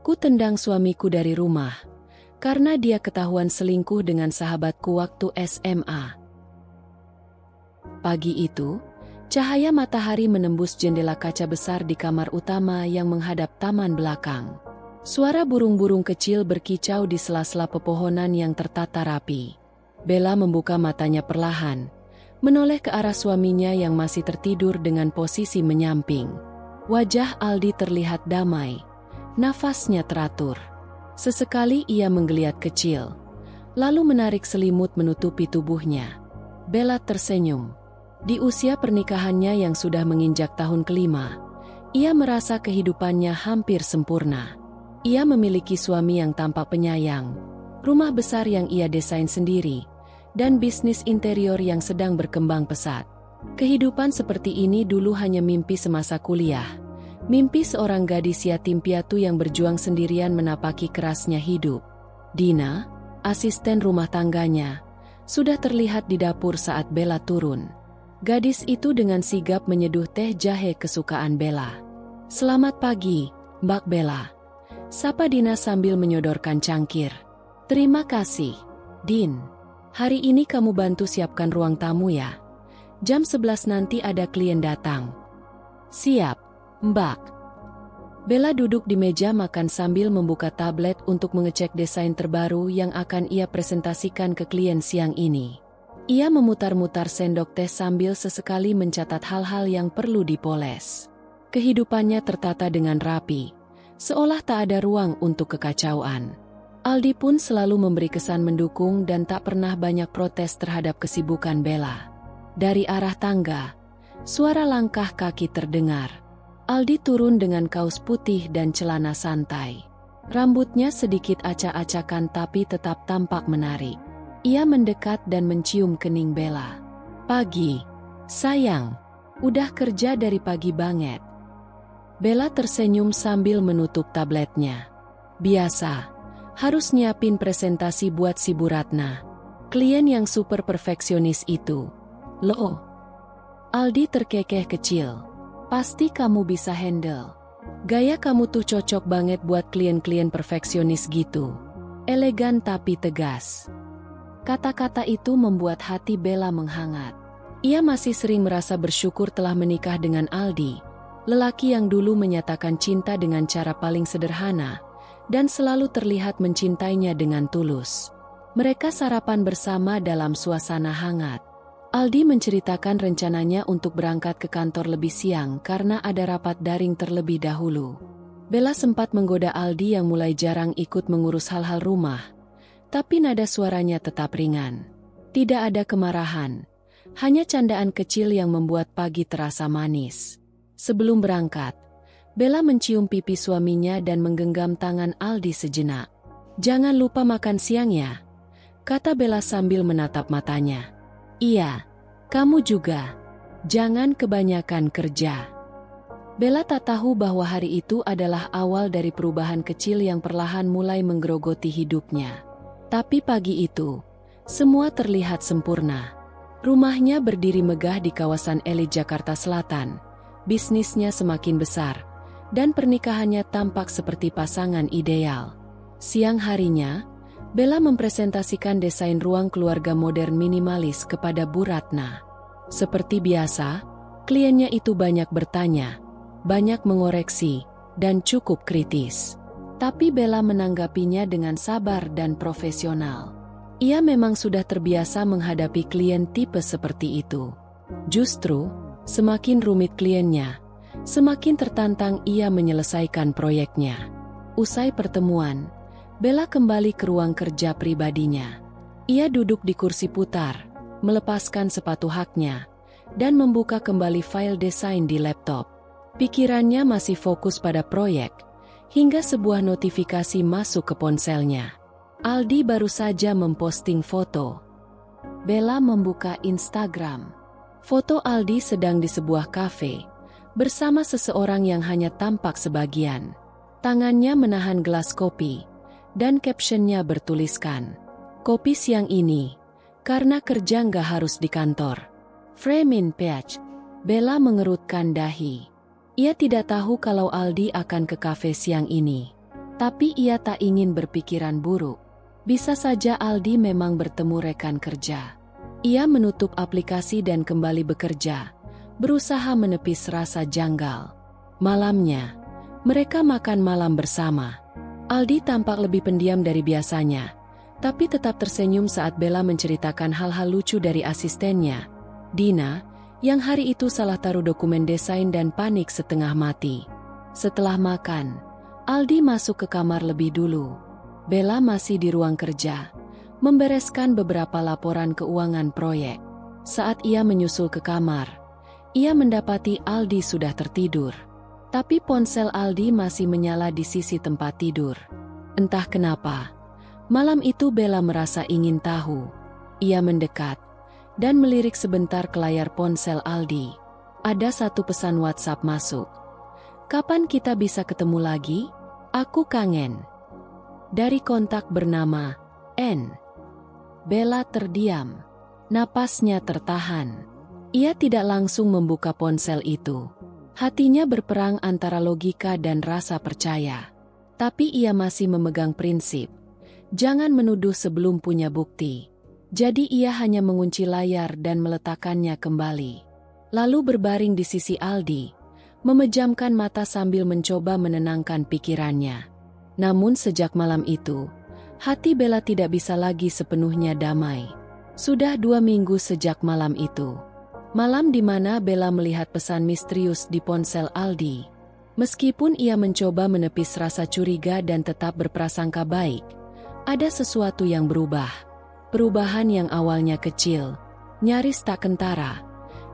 Aku tendang suamiku dari rumah, karena dia ketahuan selingkuh dengan sahabatku waktu SMA. Pagi itu, cahaya matahari menembus jendela kaca besar di kamar utama yang menghadap taman belakang. Suara burung-burung kecil berkicau di sela-sela pepohonan yang tertata rapi. Bella membuka matanya perlahan, menoleh ke arah suaminya yang masih tertidur dengan posisi menyamping. Wajah Aldi terlihat damai, nafasnya teratur. Sesekali ia menggeliat kecil, lalu menarik selimut menutupi tubuhnya. Bella tersenyum. Di usia pernikahannya yang sudah menginjak tahun kelima, ia merasa kehidupannya hampir sempurna. Ia memiliki suami yang tampak penyayang, rumah besar yang ia desain sendiri, dan bisnis interior yang sedang berkembang pesat. Kehidupan seperti ini dulu hanya mimpi semasa kuliah. Mimpi seorang gadis yatim piatu yang berjuang sendirian menapaki kerasnya hidup. Dina, asisten rumah tangganya, sudah terlihat di dapur saat Bella turun. Gadis itu dengan sigap menyeduh teh jahe kesukaan Bella. "Selamat pagi, Mbak Bella," sapa Dina sambil menyodorkan cangkir. "Terima kasih, Din. Hari ini kamu bantu siapkan ruang tamu ya. Jam 11 nanti ada klien datang." "Siap, Mbak." Bella duduk di meja makan sambil membuka tablet untuk mengecek desain terbaru yang akan ia presentasikan ke klien siang ini. Ia memutar-mutar sendok teh sambil sesekali mencatat hal-hal yang perlu dipoles. Kehidupannya tertata dengan rapi, seolah tak ada ruang untuk kekacauan. Aldi pun selalu memberi kesan mendukung dan tak pernah banyak protes terhadap kesibukan Bella. Dari arah tangga, suara langkah kaki terdengar. Aldi turun dengan kaos putih dan celana santai. Rambutnya sedikit acak-acakan tapi tetap tampak menarik. Ia mendekat dan mencium kening Bella. "Pagi, sayang. Udah kerja dari pagi banget." Bella tersenyum sambil menutup tabletnya. "Biasa, harus nyiapin presentasi buat si Bu Ratna, klien yang super perfeksionis itu." "Loh?" Aldi terkekeh kecil. "Pasti kamu bisa handle. Gaya kamu tuh cocok banget buat klien-klien perfeksionis gitu. Elegan tapi tegas." Kata-kata itu membuat hati Bella menghangat. Ia masih sering merasa bersyukur telah menikah dengan Aldi, lelaki yang dulu menyatakan cinta dengan cara paling sederhana, dan selalu terlihat mencintainya dengan tulus. Mereka sarapan bersama dalam suasana hangat. Aldi menceritakan rencananya untuk berangkat ke kantor lebih siang karena ada rapat daring terlebih dahulu. Bella sempat menggoda Aldi yang mulai jarang ikut mengurus hal-hal rumah, tapi nada suaranya tetap ringan. Tidak ada kemarahan, hanya candaan kecil yang membuat pagi terasa manis. Sebelum berangkat, Bella mencium pipi suaminya dan menggenggam tangan Aldi sejenak. "Jangan lupa makan siang ya," kata Bella sambil menatap matanya. "Iya, kamu juga. Jangan kebanyakan kerja." Bella tak tahu bahwa hari itu adalah awal dari perubahan kecil yang perlahan mulai menggerogoti hidupnya. Tapi pagi itu, semua terlihat sempurna. Rumahnya berdiri megah di kawasan elit Jakarta Selatan, bisnisnya semakin besar, dan pernikahannya tampak seperti pasangan ideal. Siang harinya, Bella mempresentasikan desain ruang keluarga modern minimalis kepada Bu Ratna. Seperti biasa, kliennya itu banyak bertanya, banyak mengoreksi, dan cukup kritis. Tapi Bella menanggapinya dengan sabar dan profesional. Ia memang sudah terbiasa menghadapi klien tipe seperti itu. Justru, semakin rumit kliennya, semakin tertantang ia menyelesaikan proyeknya. Usai pertemuan, Bella kembali ke ruang kerja pribadinya. Ia duduk di kursi putar, melepaskan sepatu haknya, dan membuka kembali file desain di laptop. Pikirannya masih fokus pada proyek, hingga sebuah notifikasi masuk ke ponselnya. Aldi baru saja memposting foto. Bella membuka Instagram. Foto Aldi sedang di sebuah kafe, bersama seseorang yang hanya tampak sebagian. Tangannya menahan gelas kopi, dan captionnya bertuliskan, "Kopi siang ini, karena kerja nggak harus di kantor. Frame in page." Bella mengerutkan dahi. Ia tidak tahu kalau Aldi akan ke kafe siang ini. Tapi ia tak ingin berpikiran buruk. Bisa saja Aldi memang bertemu rekan kerja. Ia menutup aplikasi dan kembali bekerja, berusaha menepis rasa janggal. Malamnya, mereka makan malam bersama. Aldi tampak lebih pendiam dari biasanya, tapi tetap tersenyum saat Bella menceritakan hal-hal lucu dari asistennya, Dina, yang hari itu salah taruh dokumen desain dan panik setengah mati. Setelah makan, Aldi masuk ke kamar lebih dulu. Bella masih di ruang kerja, membereskan beberapa laporan keuangan proyek. Saat ia menyusul ke kamar, ia mendapati Aldi sudah tertidur. Tapi ponsel Aldi masih menyala di sisi tempat tidur. Entah kenapa, malam itu Bella merasa ingin tahu. Ia mendekat dan melirik sebentar ke layar ponsel Aldi. Ada satu pesan WhatsApp masuk. "Kapan kita bisa ketemu lagi? Aku kangen." Dari kontak bernama N. Bella terdiam. Napasnya tertahan. Ia tidak langsung membuka ponsel itu. Hatinya berperang antara logika dan rasa percaya. Tapi ia masih memegang prinsip. Jangan menuduh sebelum punya bukti. Jadi ia hanya mengunci layar dan meletakkannya kembali. Lalu berbaring di sisi Aldi, memejamkan mata sambil mencoba menenangkan pikirannya. Namun sejak malam itu, hati Bella tidak bisa lagi sepenuhnya damai. Sudah 2 minggu sejak malam itu. Malam di mana Bella melihat pesan misterius di ponsel Aldi. Meskipun ia mencoba menepis rasa curiga dan tetap berprasangka baik, ada sesuatu yang berubah. Perubahan yang awalnya kecil, nyaris tak kentara,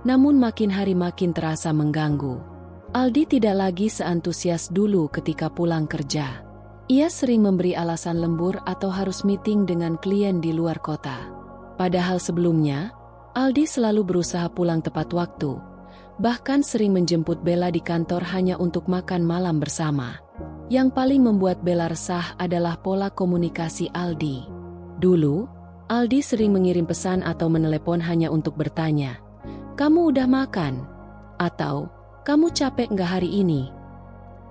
namun makin hari makin terasa mengganggu. Aldi tidak lagi seantusias dulu ketika pulang kerja. Ia sering memberi alasan lembur atau harus meeting dengan klien di luar kota. Padahal sebelumnya, Aldi selalu berusaha pulang tepat waktu, bahkan sering menjemput Bella di kantor hanya untuk makan malam bersama. Yang paling membuat Bella resah adalah pola komunikasi Aldi. Dulu, Aldi sering mengirim pesan atau menelepon hanya untuk bertanya, "Kamu udah makan?" Atau, "Kamu capek nggak hari ini?"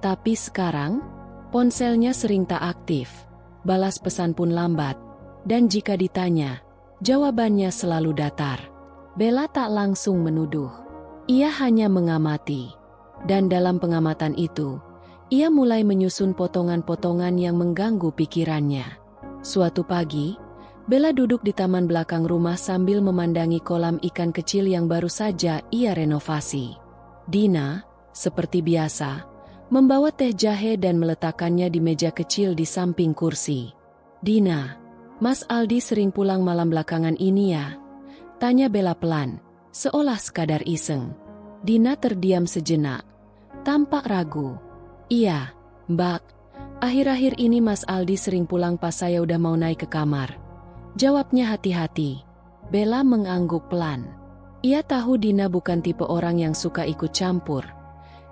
Tapi sekarang, ponselnya sering tak aktif, balas pesan pun lambat, dan jika ditanya, jawabannya selalu datar. Bella tak langsung menuduh. Ia hanya mengamati. Dan dalam pengamatan itu, ia mulai menyusun potongan-potongan yang mengganggu pikirannya. Suatu pagi, Bella duduk di taman belakang rumah sambil memandangi kolam ikan kecil yang baru saja ia renovasi. Dina, seperti biasa, membawa teh jahe dan meletakkannya di meja kecil di samping kursi. "Dina, Mas Aldi sering pulang malam belakangan ini ya?" tanya Bella pelan, seolah sekadar iseng. Dina terdiam sejenak, tampak ragu. "Iya, Mbak. Akhir-akhir ini Mas Aldi sering pulang pas saya udah mau naik ke kamar," jawabnya hati-hati. Bella mengangguk pelan. Ia tahu Dina bukan tipe orang yang suka ikut campur.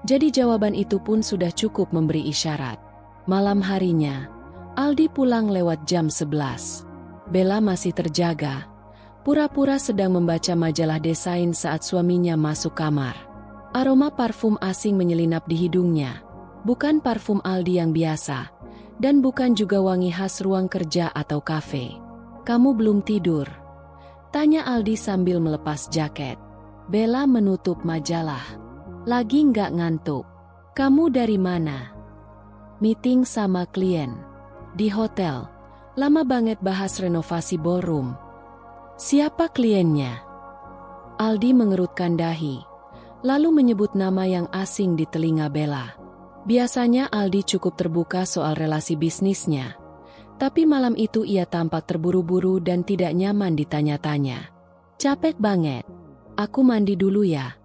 Jadi jawaban itu pun sudah cukup memberi isyarat. Malam harinya, Aldi pulang lewat jam 11. Bella masih terjaga, pura-pura sedang membaca majalah desain saat suaminya masuk kamar. Aroma parfum asing menyelinap di hidungnya. Bukan parfum Aldi yang biasa, dan bukan juga wangi khas ruang kerja atau kafe. "Kamu belum tidur?" tanya Aldi sambil melepas jaket. Bella menutup majalah. "Lagi nggak ngantuk." "Kamu dari mana?" "Meeting sama klien. Di hotel. Lama banget bahas renovasi ballroom." "Siapa kliennya?" Aldi mengerutkan dahi, lalu menyebut nama yang asing di telinga Bella. Biasanya Aldi cukup terbuka soal relasi bisnisnya. Tapi malam itu ia tampak terburu-buru dan tidak nyaman ditanya-tanya. "Capek banget. Aku mandi dulu ya,"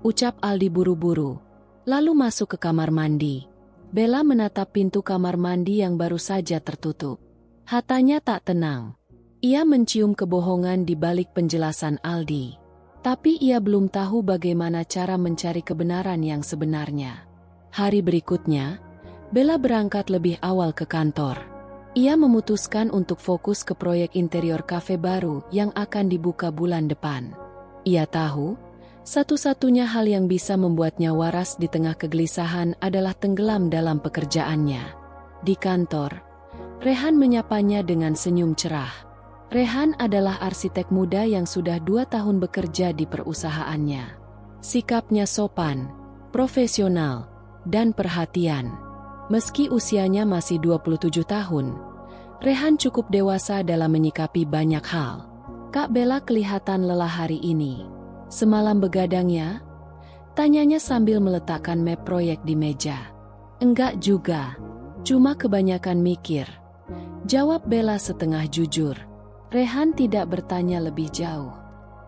ucap Aldi buru-buru, lalu masuk ke kamar mandi. Bella menatap pintu kamar mandi yang baru saja tertutup. Hatanya tak tenang. Ia mencium kebohongan di balik penjelasan Aldi. Tapi ia belum tahu bagaimana cara mencari kebenaran yang sebenarnya. Hari berikutnya, Bella berangkat lebih awal ke kantor. Ia memutuskan untuk fokus ke proyek interior kafe baru yang akan dibuka bulan depan. Ia tahu, satu-satunya hal yang bisa membuatnya waras di tengah kegelisahan adalah tenggelam dalam pekerjaannya. Di kantor, Rehan menyapanya dengan senyum cerah. Rehan adalah arsitek muda yang sudah 2 tahun bekerja di perusahaannya. Sikapnya sopan, profesional, dan perhatian. Meski usianya masih 27 tahun, Rehan cukup dewasa dalam menyikapi banyak hal. Kak Bella kelihatan lelah hari ini. Semalam begadang ya? Tanyanya sambil meletakkan map proyek di meja. Enggak juga, cuma kebanyakan mikir. Jawab Bella setengah jujur. Rehan tidak bertanya lebih jauh.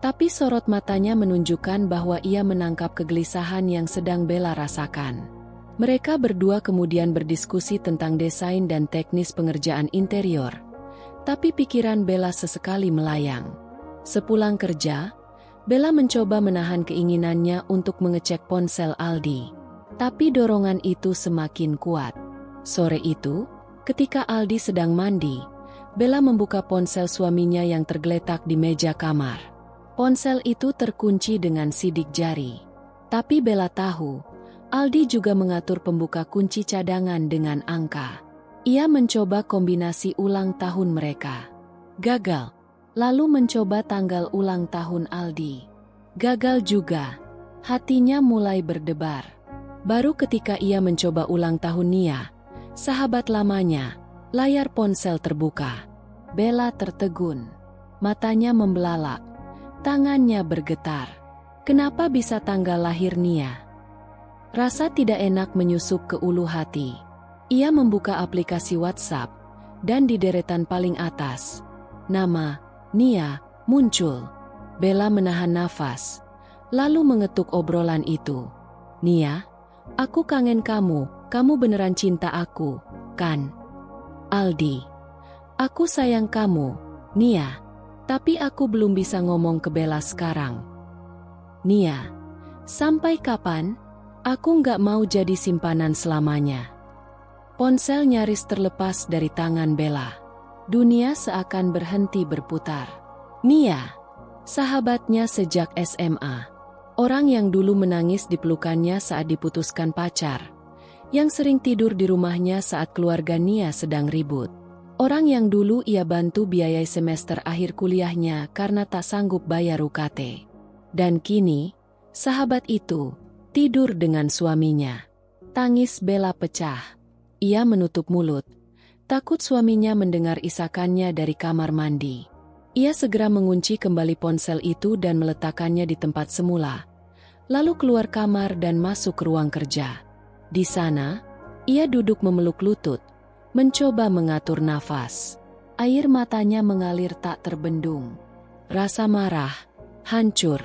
Tapi sorot matanya menunjukkan bahwa ia menangkap kegelisahan yang sedang Bella rasakan. Mereka berdua kemudian berdiskusi tentang desain dan teknis pengerjaan interior. Tapi pikiran Bella sesekali melayang. Sepulang kerja, Bella mencoba menahan keinginannya untuk mengecek ponsel Aldi. Tapi dorongan itu semakin kuat. Sore itu, ketika Aldi sedang mandi, Bella membuka ponsel suaminya yang tergeletak di meja kamar. Ponsel itu terkunci dengan sidik jari. Tapi Bella tahu, Aldi juga mengatur pembuka kunci cadangan dengan angka. Ia mencoba kombinasi ulang tahun mereka. Gagal. Lalu mencoba tanggal ulang tahun Aldi. Gagal juga. Hatinya mulai berdebar. Baru ketika ia mencoba ulang tahun Nia, sahabat lamanya, layar ponsel terbuka. Bella tertegun. Matanya membelalak. Tangannya bergetar. Kenapa bisa tanggal lahir Nia? Rasa tidak enak menyusup ke ulu hati. Ia membuka aplikasi WhatsApp, dan di deretan paling atas, nama Nia muncul. Bella menahan nafas, lalu mengetuk obrolan itu. Nia, aku kangen kamu beneran cinta aku, kan? Aldi, aku sayang kamu, Nia, tapi aku belum bisa ngomong ke Bella sekarang. Nia, sampai kapan? Aku nggak mau jadi simpanan selamanya. Ponsel nyaris terlepas dari tangan Bella. Dunia seakan berhenti berputar. Nia, sahabatnya sejak SMA. Orang yang dulu menangis di pelukannya saat diputuskan pacar. Yang sering tidur di rumahnya saat keluarga Nia sedang ribut. Orang yang dulu ia bantu biayai semester akhir kuliahnya karena tak sanggup bayar UKT. Dan kini, sahabat itu tidur dengan suaminya. Tangis Bella pecah. Ia menutup mulut, takut suaminya mendengar isakannya dari kamar mandi. Ia segera mengunci kembali ponsel itu dan meletakkannya di tempat semula. Lalu keluar kamar dan masuk ke ruang kerja. Di sana, ia duduk memeluk lutut, mencoba mengatur nafas. Air matanya mengalir tak terbendung. Rasa marah, hancur,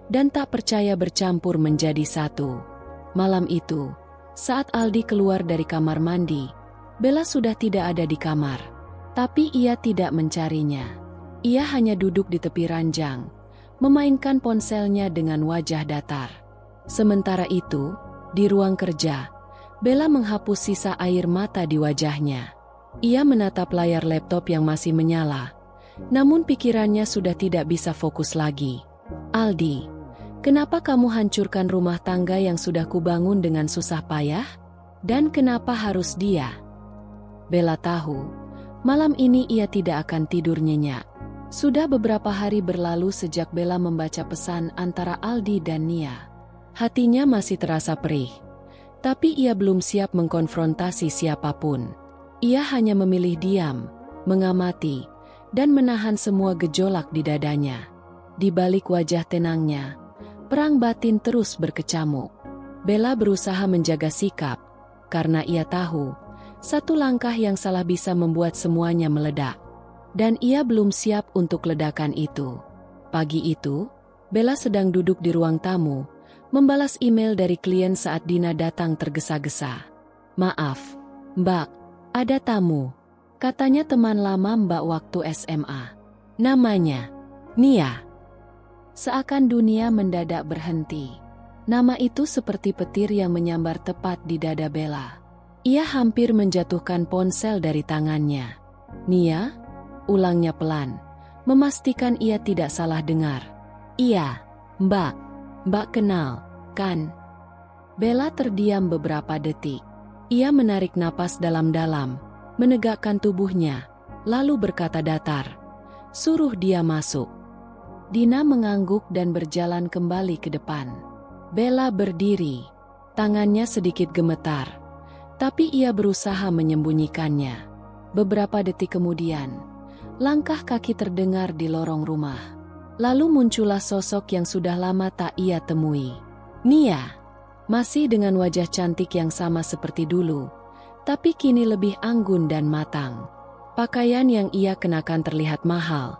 dan tak percaya bercampur menjadi satu. Malam itu, saat Aldi keluar dari kamar mandi, Bella sudah tidak ada di kamar. Tapi ia tidak mencarinya. Ia hanya duduk di tepi ranjang, memainkan ponselnya dengan wajah datar. Sementara itu, di ruang kerja, Bella menghapus sisa air mata di wajahnya. Ia menatap layar laptop yang masih menyala, namun pikirannya sudah tidak bisa fokus lagi. Aldi, kenapa kamu hancurkan rumah tangga yang sudah kubangun dengan susah payah? Dan kenapa harus dia? Bella tahu, malam ini ia tidak akan tidur nyenyak. Sudah beberapa hari berlalu sejak Bella membaca pesan antara Aldi dan Nia. Hatinya masih terasa perih, tapi ia belum siap mengkonfrontasi siapapun. Ia hanya memilih diam, mengamati, dan menahan semua gejolak di dadanya. Di balik wajah tenangnya, perang batin terus berkecamuk. Bella berusaha menjaga sikap, karena ia tahu, satu langkah yang salah bisa membuat semuanya meledak. Dan ia belum siap untuk ledakan itu. Pagi itu, Bella sedang duduk di ruang tamu, membalas email dari klien saat Dina datang tergesa-gesa. "Maaf, Mbak, ada tamu," katanya teman lama Mbak waktu SMA. Namanya Nia. Seakan dunia mendadak berhenti. Nama itu seperti petir yang menyambar tepat di dada Bella. Ia hampir menjatuhkan ponsel dari tangannya. "Nia?" ulangnya pelan, memastikan ia tidak salah dengar. "Iya, Mbak. Mbak kenal, kan?" Bella terdiam beberapa detik. Ia menarik napas dalam-dalam, menegakkan tubuhnya, lalu berkata datar, "Suruh dia masuk." Dina mengangguk dan berjalan kembali ke depan. Bella berdiri, tangannya sedikit gemetar, tapi ia berusaha menyembunyikannya. Beberapa detik kemudian, langkah kaki terdengar di lorong rumah. Lalu muncullah sosok yang sudah lama tak ia temui. Nia, masih dengan wajah cantik yang sama seperti dulu, tapi kini lebih anggun dan matang. Pakaian yang ia kenakan terlihat mahal,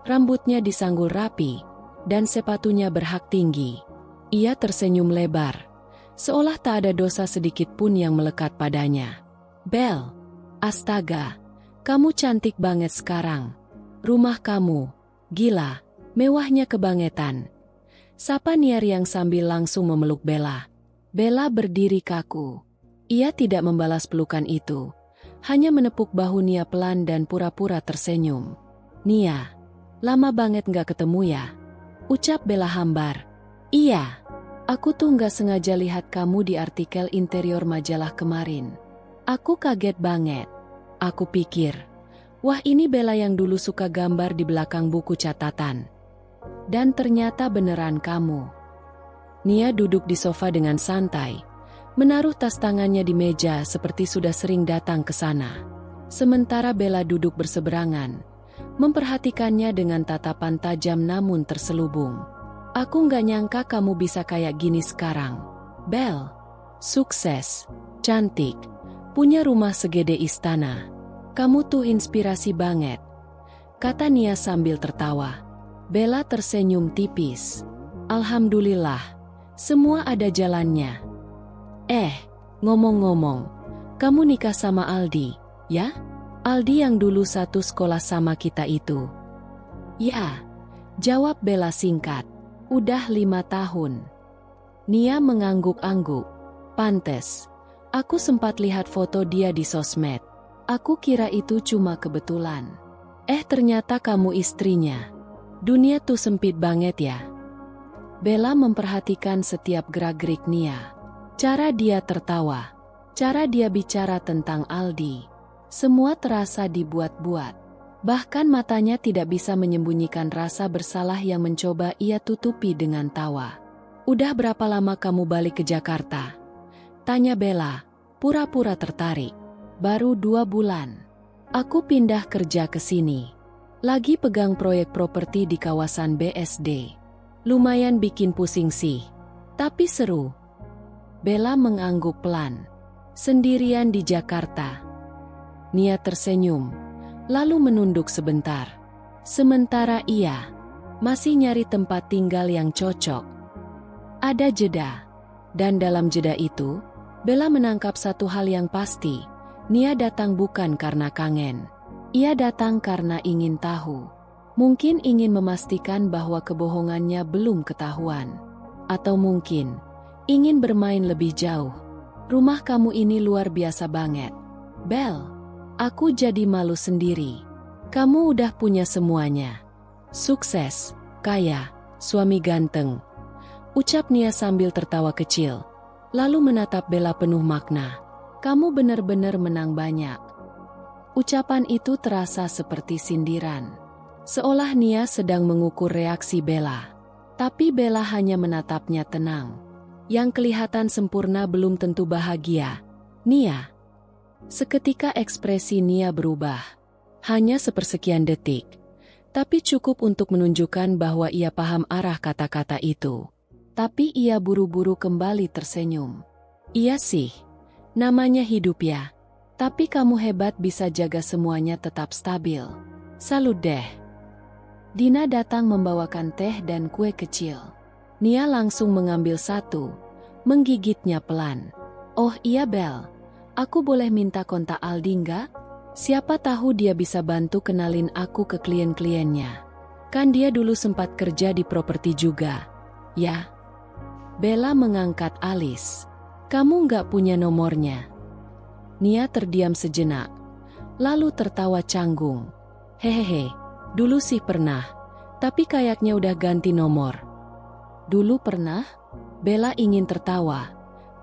rambutnya disanggul rapi, dan sepatunya berhak tinggi. Ia tersenyum lebar, seolah tak ada dosa sedikit pun yang melekat padanya. "Bel, astaga, kamu cantik banget sekarang. Rumah kamu, gila, mewahnya kebangetan." Sapa Nia Riang sambil langsung memeluk Bella. Bella berdiri kaku. Ia tidak membalas pelukan itu, hanya menepuk bahu Nia pelan dan pura-pura tersenyum. "Nia, lama banget nggak ketemu ya?" ucap Bella hambar. "Iya, aku tuh nggak sengaja lihat kamu di artikel interior majalah kemarin. Aku kaget banget. Aku pikir, wah ini Bella yang dulu suka gambar di belakang buku catatan. Dan ternyata beneran kamu." Nia duduk di sofa dengan santai, menaruh tas tangannya di meja seperti sudah sering datang ke sana. Sementara Bella duduk berseberangan, memperhatikannya dengan tatapan tajam namun terselubung. "Aku nggak nyangka kamu bisa kayak gini sekarang, Bel. Sukses, cantik, punya rumah segede istana. Kamu tuh inspirasi banget," kata Nia sambil tertawa. Bella tersenyum tipis. "Alhamdulillah, semua ada jalannya." Ngomong-ngomong, kamu nikah sama Aldi, ya? Aldi yang dulu satu sekolah sama kita itu." "Ya," jawab Bella singkat. "Udah 5 tahun." Nia mengangguk-angguk. "Pantes, aku sempat lihat foto dia di sosmed. Aku kira itu cuma kebetulan. Ternyata kamu istrinya. Dunia tuh sempit banget ya." Bella memperhatikan setiap gerak-gerik Nia. Cara dia tertawa, cara dia bicara tentang Aldi, semua terasa dibuat-buat. Bahkan matanya tidak bisa menyembunyikan rasa bersalah yang mencoba ia tutupi dengan tawa. "Udah berapa lama kamu balik ke Jakarta?" tanya Bella, pura-pura tertarik. "Baru 2 bulan. Aku pindah kerja ke sini. Lagi pegang proyek properti di kawasan BSD. Lumayan bikin pusing sih, tapi seru." Bella mengangguk pelan. "Sendirian di Jakarta?" Nia tersenyum, lalu menunduk sebentar. "Sementara ia masih nyari tempat tinggal yang cocok." Ada jeda, dan dalam jeda itu, Bella menangkap satu hal yang pasti. Nia datang bukan karena kangen. Ia datang karena ingin tahu. Mungkin ingin memastikan bahwa kebohongannya belum ketahuan. Atau mungkin ingin bermain lebih jauh. "Rumah kamu ini luar biasa banget, Bel. Aku jadi malu sendiri. Kamu udah punya semuanya. Sukses, kaya, suami ganteng," ucap Nia sambil tertawa kecil. Lalu menatap Bella penuh makna. "Kamu benar-benar menang banyak." Ucapan itu terasa seperti sindiran. Seolah Nia sedang mengukur reaksi Bella. Tapi Bella hanya menatapnya tenang. Yang kelihatan sempurna belum tentu bahagia. "Nia." Seketika ekspresi Nia berubah. Hanya sepersekian detik. Tapi cukup untuk menunjukkan bahwa ia paham arah kata-kata itu. Tapi ia buru-buru kembali tersenyum. "Iya sih, namanya hidup ya. Tapi kamu hebat bisa jaga semuanya tetap stabil. Salut deh." Dina datang membawakan teh dan kue kecil. Nia langsung mengambil satu, menggigitnya pelan. "Oh iya Bel, aku boleh minta kontak Aldi nggak? Siapa tahu dia bisa bantu kenalin aku ke klien-kliennya. Kan dia dulu sempat kerja di properti juga, ya?" Bella mengangkat alis. "Kamu nggak punya nomornya?" Nia terdiam sejenak, lalu tertawa canggung. "Hehehe, dulu sih pernah, tapi kayaknya udah ganti nomor." "Dulu pernah?" Bella ingin tertawa,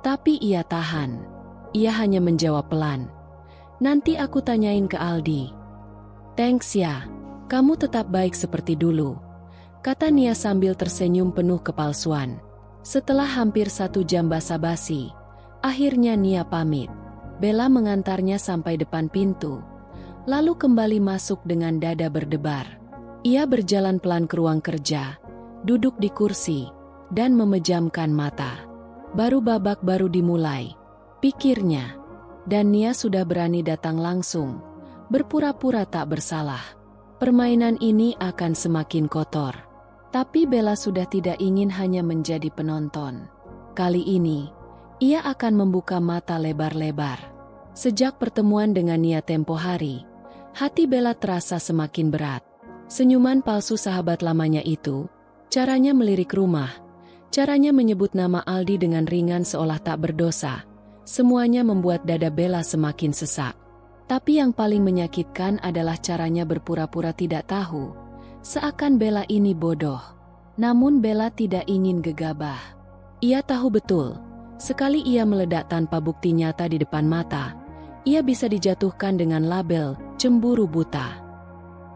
tapi ia tahan. Ia hanya menjawab pelan. Nanti aku tanyain ke Aldi. Thanks ya, kamu tetap baik seperti dulu, kata Nia sambil tersenyum penuh kepalsuan. Setelah hampir 1 jam basa-basi, akhirnya Nia pamit. Bella mengantarnya sampai depan pintu, lalu kembali masuk dengan dada berdebar. Ia berjalan pelan ke ruang kerja, duduk di kursi, dan memejamkan mata. Baru babak baru dimulai, pikirnya. Dan Nia sudah berani datang langsung, berpura-pura tak bersalah. Permainan ini akan semakin kotor. Tapi Bella sudah tidak ingin hanya menjadi penonton. Kali ini, ia akan membuka mata lebar-lebar. Sejak pertemuan dengan Nia tempo hari, hati Bella terasa semakin berat. Senyuman palsu sahabat lamanya itu, caranya melirik rumah, caranya menyebut nama Aldi dengan ringan seolah tak berdosa, semuanya membuat dada Bella semakin sesak. Tapi yang paling menyakitkan adalah caranya berpura-pura tidak tahu, seakan Bella ini bodoh. Namun Bella tidak ingin gegabah. Ia tahu betul, sekali ia meledak tanpa bukti nyata di depan mata, ia bisa dijatuhkan dengan label cemburu buta.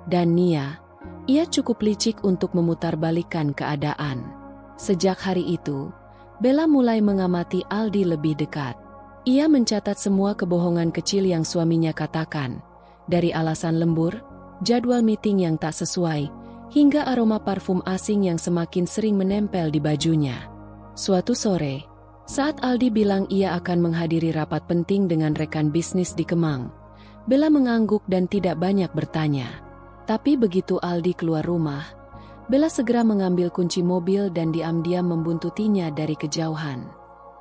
Dan Nia, ia cukup licik untuk memutarbalikkan keadaan. Sejak hari itu, Bella mulai mengamati Aldi lebih dekat. Ia mencatat semua kebohongan kecil yang suaminya katakan, dari alasan lembur, jadwal meeting yang tak sesuai, hingga aroma parfum asing yang semakin sering menempel di bajunya. Suatu sore, saat Aldi bilang ia akan menghadiri rapat penting dengan rekan bisnis di Kemang, Bella mengangguk dan tidak banyak bertanya. Tapi begitu Aldi keluar rumah, Bella segera mengambil kunci mobil dan diam-diam membuntutinya dari kejauhan.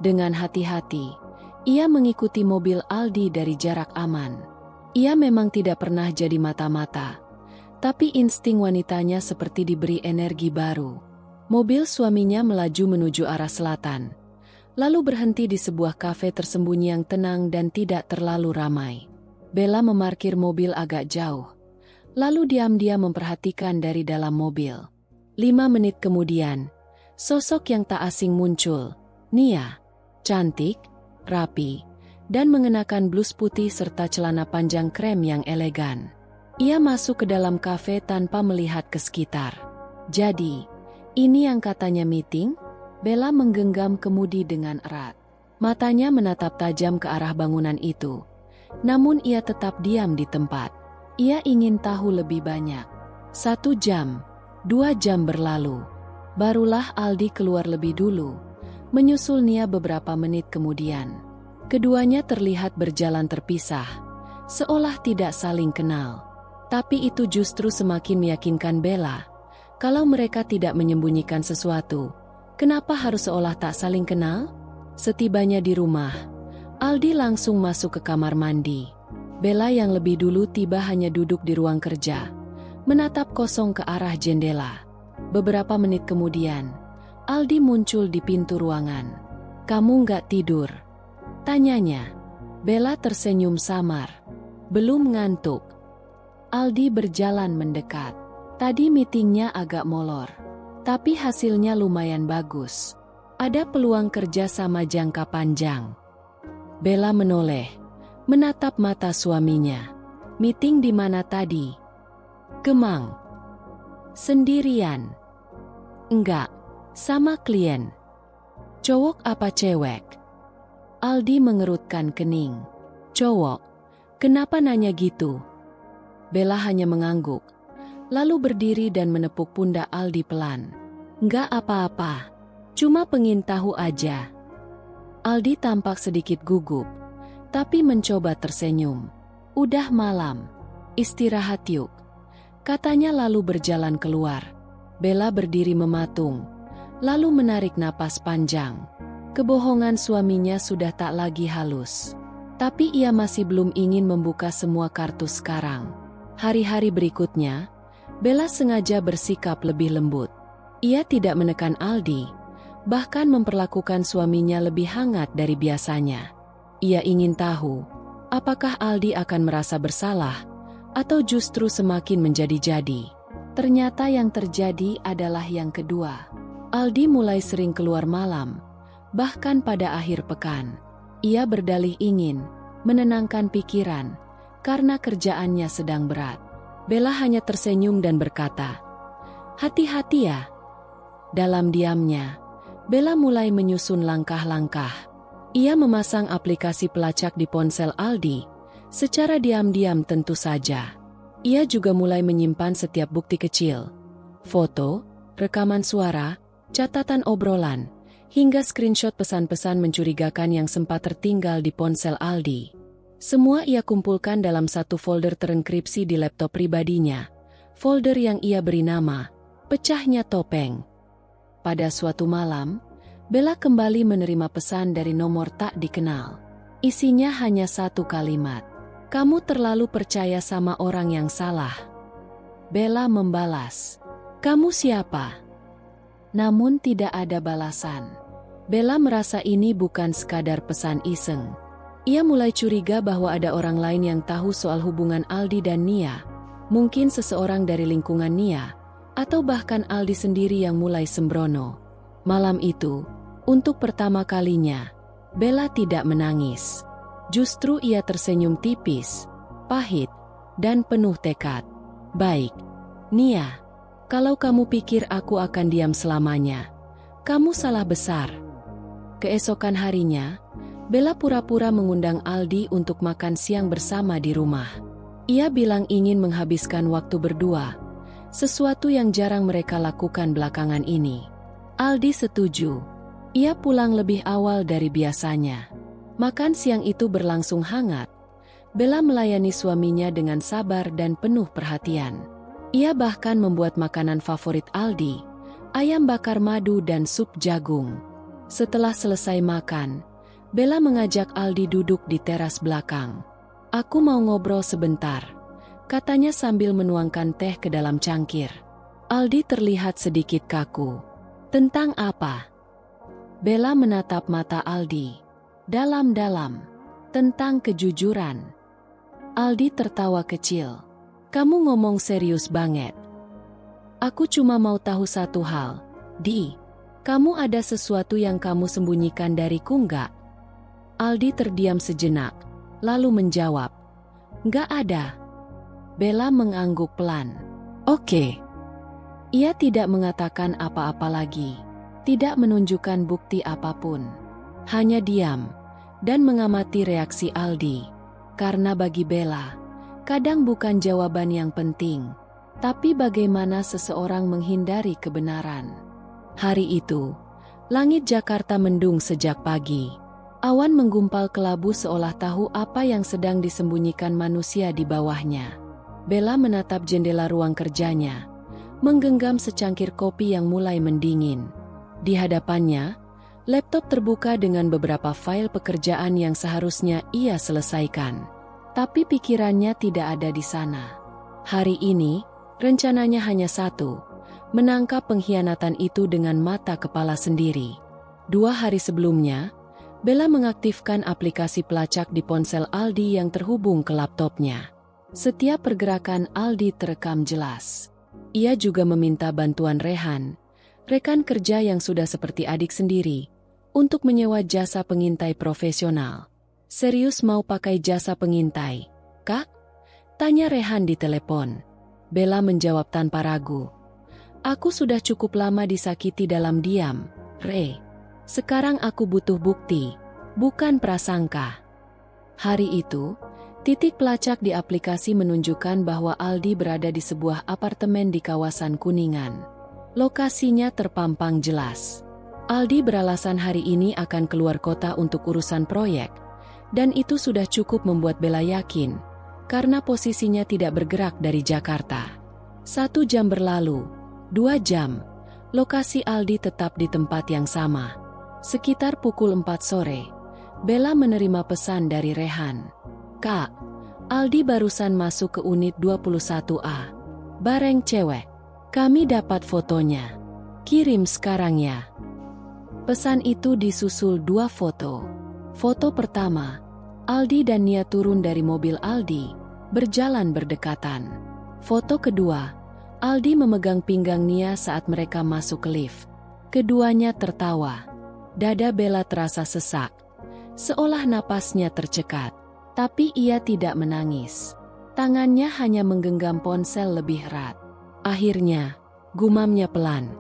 Dengan hati-hati, ia mengikuti mobil Aldi dari jarak aman. Ia memang tidak pernah jadi mata-mata, tapi insting wanitanya seperti diberi energi baru. Mobil suaminya melaju menuju arah selatan, lalu berhenti di sebuah kafe tersembunyi yang tenang dan tidak terlalu ramai. Bella memarkir mobil agak jauh, lalu diam-diam memperhatikan dari dalam mobil. 5 menit kemudian, sosok yang tak asing muncul. Nia, cantik, rapi, dan mengenakan blus putih serta celana panjang krem yang elegan. Ia masuk ke dalam kafe tanpa melihat ke sekitar. Jadi, ini yang katanya meeting? Bella menggenggam kemudi dengan erat. Matanya menatap tajam ke arah bangunan itu. Namun ia tetap diam di tempat. Ia ingin tahu lebih banyak. 1 jam, 2 jam berlalu. Barulah Aldi keluar lebih dulu, menyusul Nia beberapa menit kemudian. Keduanya terlihat berjalan terpisah, seolah tidak saling kenal. Tapi itu justru semakin meyakinkan Bella. Kalau mereka tidak menyembunyikan sesuatu, kenapa harus seolah tak saling kenal? Setibanya di rumah, Aldi langsung masuk ke kamar mandi. Bella yang lebih dulu tiba hanya duduk di ruang kerja, menatap kosong ke arah jendela. Beberapa menit kemudian, Aldi muncul di pintu ruangan. "Kamu nggak tidur?" tanyanya. Bella tersenyum samar. "Belum ngantuk." Aldi berjalan mendekat. Tadi meetingnya agak molor, tapi hasilnya lumayan bagus. Ada peluang kerja sama jangka panjang. Bella menoleh, menatap mata suaminya. "Meeting di mana tadi?" "Kemang." "Sendirian?" "Enggak, sama klien." "Cowok apa cewek?" Aldi mengerutkan kening. "Cowok." "Kenapa nanya gitu?" Bella hanya mengangguk, lalu berdiri dan menepuk pundak Aldi pelan. "Enggak apa-apa, cuma pengen tahu aja." Aldi tampak sedikit gugup, tapi mencoba tersenyum. "Udah malam, istirahat yuk," katanya lalu berjalan keluar. Bella berdiri mematung, lalu menarik napas panjang. Kebohongan suaminya sudah tak lagi halus. Tapi ia masih belum ingin membuka semua kartu sekarang. Hari-hari berikutnya, Bella sengaja bersikap lebih lembut. Ia tidak menekan Aldi, bahkan memperlakukan suaminya lebih hangat dari biasanya. Ia ingin tahu, apakah Aldi akan merasa bersalah, atau justru semakin menjadi-jadi. Ternyata yang terjadi adalah yang kedua. Aldi mulai sering keluar malam, bahkan pada akhir pekan. Ia berdalih ingin menenangkan pikiran, karena kerjaannya sedang berat. Bella hanya tersenyum dan berkata, "Hati-hati ya." Dalam diamnya, Bella mulai menyusun langkah-langkah. Ia memasang aplikasi pelacak di ponsel Aldi, secara diam-diam tentu saja. Ia juga mulai menyimpan setiap bukti kecil, foto, rekaman suara, catatan obrolan, hingga screenshot pesan-pesan mencurigakan yang sempat tertinggal di ponsel Aldi. Semua ia kumpulkan dalam satu folder terenkripsi di laptop pribadinya, folder yang ia beri nama, Pecahnya Topeng. Pada suatu malam, Bella kembali menerima pesan dari nomor tak dikenal. Isinya hanya satu kalimat, "Kamu terlalu percaya sama orang yang salah." Bella membalas, "Kamu siapa?" Namun tidak ada balasan. Bella merasa ini bukan sekadar pesan iseng. Ia mulai curiga bahwa ada orang lain yang tahu soal hubungan Aldi dan Nia. Mungkin seseorang dari lingkungan Nia, atau bahkan Aldi sendiri yang mulai sembrono. Malam itu, untuk pertama kalinya, Bella tidak menangis. Justru ia tersenyum tipis, pahit, dan penuh tekad. "Baik, Nia, kalau kamu pikir aku akan diam selamanya, kamu salah besar." Keesokan harinya, Bella pura-pura mengundang Aldi untuk makan siang bersama di rumah. Ia bilang ingin menghabiskan waktu berdua, sesuatu yang jarang mereka lakukan belakangan ini. Aldi setuju. Ia pulang lebih awal dari biasanya. Makan siang itu berlangsung hangat. Bella melayani suaminya dengan sabar dan penuh perhatian. Ia bahkan membuat makanan favorit Aldi, ayam bakar madu dan sup jagung. Setelah selesai makan, Bella mengajak Aldi duduk di teras belakang. "Aku mau ngobrol sebentar," katanya sambil menuangkan teh ke dalam cangkir. Aldi terlihat sedikit kaku. "Tentang apa?" Bella menatap mata Aldi. "Dalam-dalam. Tentang kejujuran." Aldi tertawa kecil. "Kamu ngomong serius banget." "Aku cuma mau tahu satu hal, Di. Kamu ada sesuatu yang kamu sembunyikan dariku nggak?" Aldi terdiam sejenak, lalu menjawab, "Nggak ada." Bella mengangguk pelan. "Oke." Ia tidak mengatakan apa-apa lagi, tidak menunjukkan bukti apapun. Hanya diam, dan mengamati reaksi Aldi. Karena bagi Bella, kadang bukan jawaban yang penting, tapi bagaimana seseorang menghindari kebenaran. Hari itu, langit Jakarta mendung sejak pagi. Awan menggumpal kelabu seolah tahu apa yang sedang disembunyikan manusia di bawahnya. Bella menatap jendela ruang kerjanya, menggenggam secangkir kopi yang mulai mendingin. Di hadapannya, laptop terbuka dengan beberapa file pekerjaan yang seharusnya ia selesaikan. Tapi pikirannya tidak ada di sana. Hari ini, rencananya hanya satu, menangkap pengkhianatan itu dengan mata kepala sendiri. 2 hari sebelumnya, Bella mengaktifkan aplikasi pelacak di ponsel Aldi yang terhubung ke laptopnya. Setiap pergerakan Aldi terekam jelas. Ia juga meminta bantuan Rehan, rekan kerja yang sudah seperti adik sendiri, untuk menyewa jasa pengintai profesional. "Serius mau pakai jasa pengintai, Kak?" tanya Rehan di telepon. Bella menjawab tanpa ragu. "Aku sudah cukup lama disakiti dalam diam, Re. Sekarang aku butuh bukti, bukan prasangka." Hari itu, titik pelacak di aplikasi menunjukkan bahwa Aldi berada di sebuah apartemen di kawasan Kuningan. Lokasinya terpampang jelas. Aldi beralasan hari ini akan keluar kota untuk urusan proyek, dan itu sudah cukup membuat Bella yakin, karena posisinya tidak bergerak dari Jakarta. 1 jam berlalu, 2 jam, lokasi Aldi tetap di tempat yang sama. Sekitar pukul 4 sore, Bella menerima pesan dari Rehan. "Kak, Aldi barusan masuk ke unit 21A. Bareng cewek. Kami dapat fotonya. Kirim sekarang ya." Pesan itu disusul 2 foto. Foto pertama, Aldi dan Nia turun dari mobil Aldi, berjalan berdekatan. Foto kedua, Aldi memegang pinggang Nia saat mereka masuk ke lift. Keduanya tertawa. Dada Bella terasa sesak. seolah napasnya tercekat. Tapi ia tidak menangis. Tangannya hanya menggenggam ponsel lebih erat. Akhirnya, gumamnya pelan.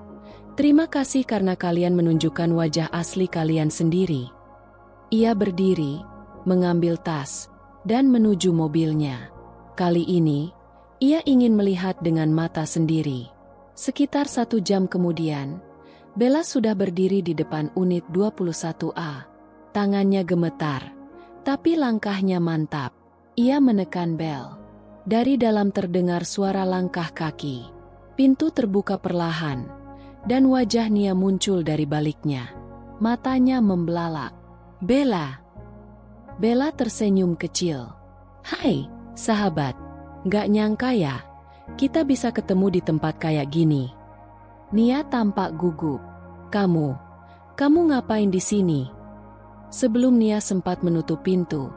"Terima kasih karena kalian menunjukkan wajah asli kalian sendiri." Ia berdiri, mengambil tas, dan menuju mobilnya. Kali ini, ia ingin melihat dengan mata sendiri. Sekitar 1 jam kemudian, Bella sudah berdiri di depan unit 21A. Tangannya gemetar, tapi langkahnya mantap. Ia menekan bel. Dari dalam terdengar suara langkah kaki. Pintu terbuka perlahan, dan wajah Nia muncul dari baliknya. Matanya membelalak. "Bella." Bella tersenyum kecil. "Hai, sahabat. Gak nyangka ya, kita bisa ketemu di tempat kayak gini." Nia tampak gugup. Kamu ngapain di sini?" Sebelum Nia sempat menutup pintu,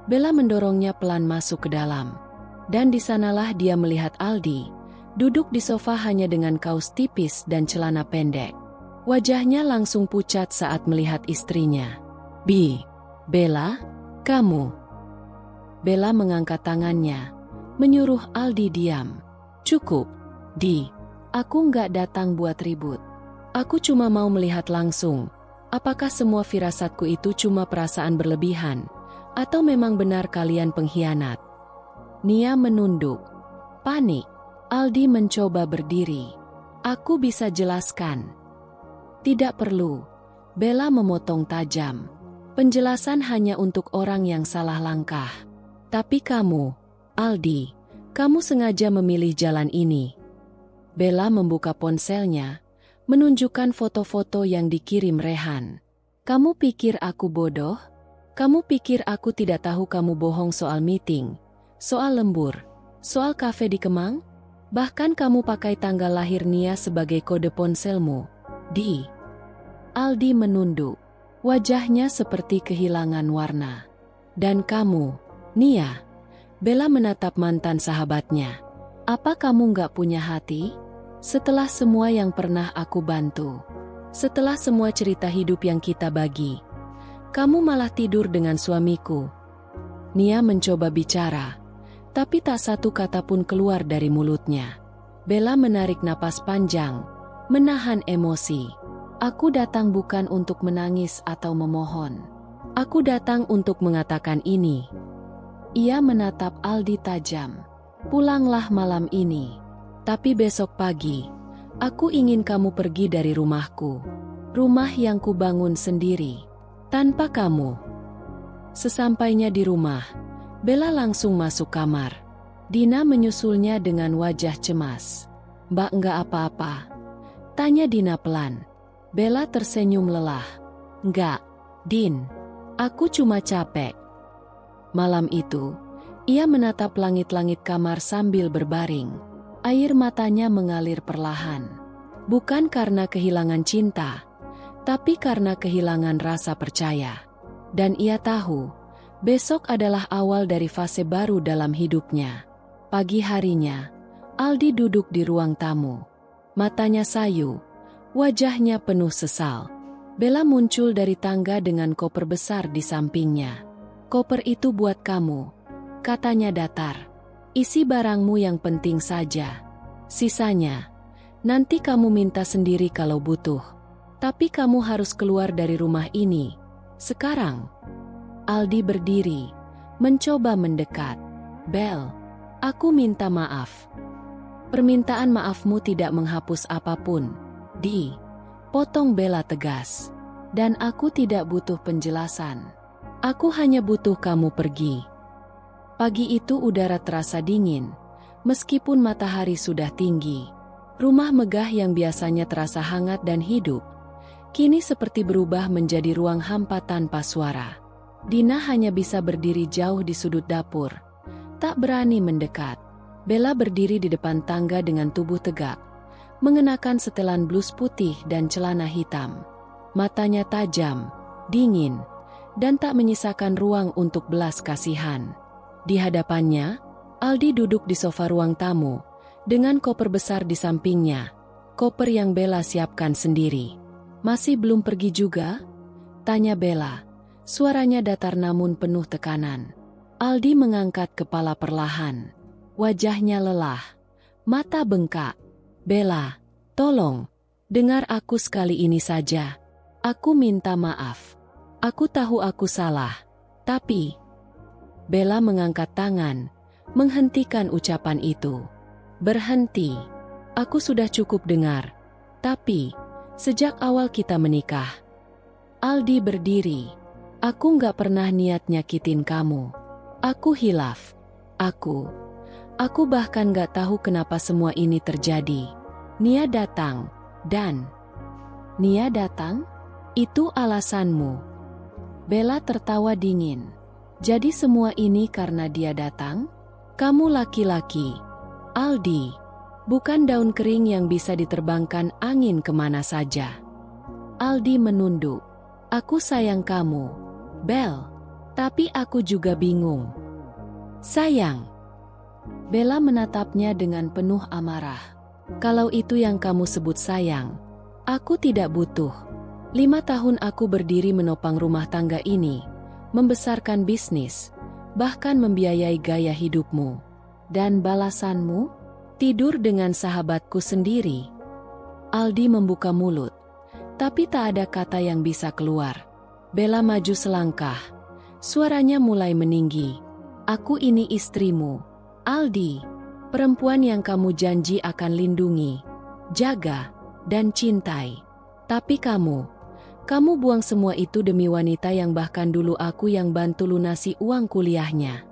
Bella mendorongnya pelan masuk ke dalam. Dan di sanalah dia melihat Aldi, duduk di sofa hanya dengan kaos tipis dan celana pendek. Wajahnya langsung pucat saat melihat istrinya. Bella, kamu." Bella mengangkat tangannya, menyuruh Aldi diam. "Cukup, Di. Aku nggak datang buat ribut. Aku cuma mau melihat langsung. Apakah semua firasatku itu cuma perasaan berlebihan? Atau memang benar kalian pengkhianat?" Nia menunduk. Panik. Aldi mencoba berdiri. "Aku bisa jelaskan." "Tidak perlu." Bella memotong tajam. "Penjelasan hanya untuk orang yang salah langkah. Tapi kamu, Aldi, kamu sengaja memilih jalan ini." Bella membuka ponselnya, menunjukkan foto-foto yang dikirim Rehan. "Kamu pikir aku bodoh? Kamu pikir aku tidak tahu kamu bohong soal meeting, soal lembur, soal kafe di Kemang? Bahkan kamu pakai tanggal lahir Nia sebagai kode ponselmu, Di." Aldi menunduk. Wajahnya seperti kehilangan warna. "Dan kamu, Nia?" Bella menatap mantan sahabatnya. "Apa kamu nggak punya hati? Setelah semua yang pernah aku bantu, setelah semua cerita hidup yang kita bagi, kamu malah tidur dengan suamiku." Nia mencoba bicara, tapi tak satu kata pun keluar dari mulutnya. Bella menarik napas panjang, menahan emosi. "Aku datang bukan untuk menangis atau memohon. Aku datang untuk mengatakan ini." Ia menatap Aldi tajam. "Pulanglah malam ini. Tapi besok pagi, aku ingin kamu pergi dari rumahku. Rumah yang kubangun sendiri. Tanpa kamu." Sesampainya di rumah, Bella langsung masuk kamar. Dina menyusulnya dengan wajah cemas. "Mbak nggak apa-apa?" tanya Dina pelan. Bella tersenyum lelah. "Nggak, Din. Aku cuma capek." Malam itu, ia menatap langit-langit kamar sambil berbaring. Air matanya mengalir perlahan. Bukan karena kehilangan cinta, tapi karena kehilangan rasa percaya. Dan ia tahu, besok adalah awal dari fase baru dalam hidupnya. Pagi harinya, Aldi duduk di ruang tamu. Matanya sayu, wajahnya penuh sesal. Bella muncul dari tangga dengan koper besar di sampingnya. "Koper itu buat kamu," katanya datar. "Isi barangmu yang penting saja. Sisanya, nanti kamu minta sendiri kalau butuh. Tapi kamu harus keluar dari rumah ini. Sekarang." Aldi berdiri, mencoba mendekat. "Bel, aku minta maaf." "Permintaan maafmu tidak menghapus apapun, Di," potong Bella tegas. "Dan aku tidak butuh penjelasan. Aku hanya butuh kamu pergi." Pagi itu udara terasa dingin, meskipun matahari sudah tinggi. Rumah megah yang biasanya terasa hangat dan hidup, kini seperti berubah menjadi ruang hampa tanpa suara. Dina hanya bisa berdiri jauh di sudut dapur, tak berani mendekat. Bella berdiri di depan tangga dengan tubuh tegak, mengenakan setelan blus putih dan celana hitam. Matanya tajam, dingin, dan tak menyisakan ruang untuk belas kasihan. Di hadapannya, Aldi duduk di sofa ruang tamu, dengan koper besar di sampingnya, koper yang Bella siapkan sendiri. "Masih belum pergi juga?" tanya Bella, Suaranya datar namun penuh tekanan. Aldi mengangkat kepala perlahan. Wajahnya lelah. Mata bengkak. Bella, tolong. Dengar aku sekali ini saja. Aku minta maaf. Aku tahu aku salah. Tapi... Bella mengangkat tangan, menghentikan ucapan itu. Berhenti. Aku sudah cukup dengar. Tapi, sejak awal kita menikah. Aldi berdiri. Aku nggak pernah niat nyakitin kamu. Aku hilaf. Aku bahkan nggak tahu kenapa semua ini terjadi. Nia datang, dan... Nia datang? Itu alasanmu. Bella tertawa dingin. Jadi semua ini karena dia datang? Kamu laki-laki. Aldi. Bukan daun kering yang bisa diterbangkan angin kemana saja. Aldi menunduk. Aku sayang kamu, Bel. Tapi aku juga bingung. Sayang. Bella menatapnya dengan penuh amarah. Kalau itu yang kamu sebut sayang, aku tidak butuh. 5 tahun aku berdiri menopang rumah tangga ini, membesarkan bisnis, bahkan membiayai gaya hidupmu. Dan balasanmu? Tidur dengan sahabatku sendiri. Aldi membuka mulut, tapi tak ada kata yang bisa keluar. Bella maju selangkah. Suaranya mulai meninggi. Aku ini istrimu, Aldi. Perempuan yang kamu janji akan lindungi, jaga, dan cintai. Tapi kamu buang semua itu demi wanita yang bahkan dulu aku yang bantu lunasi uang kuliahnya.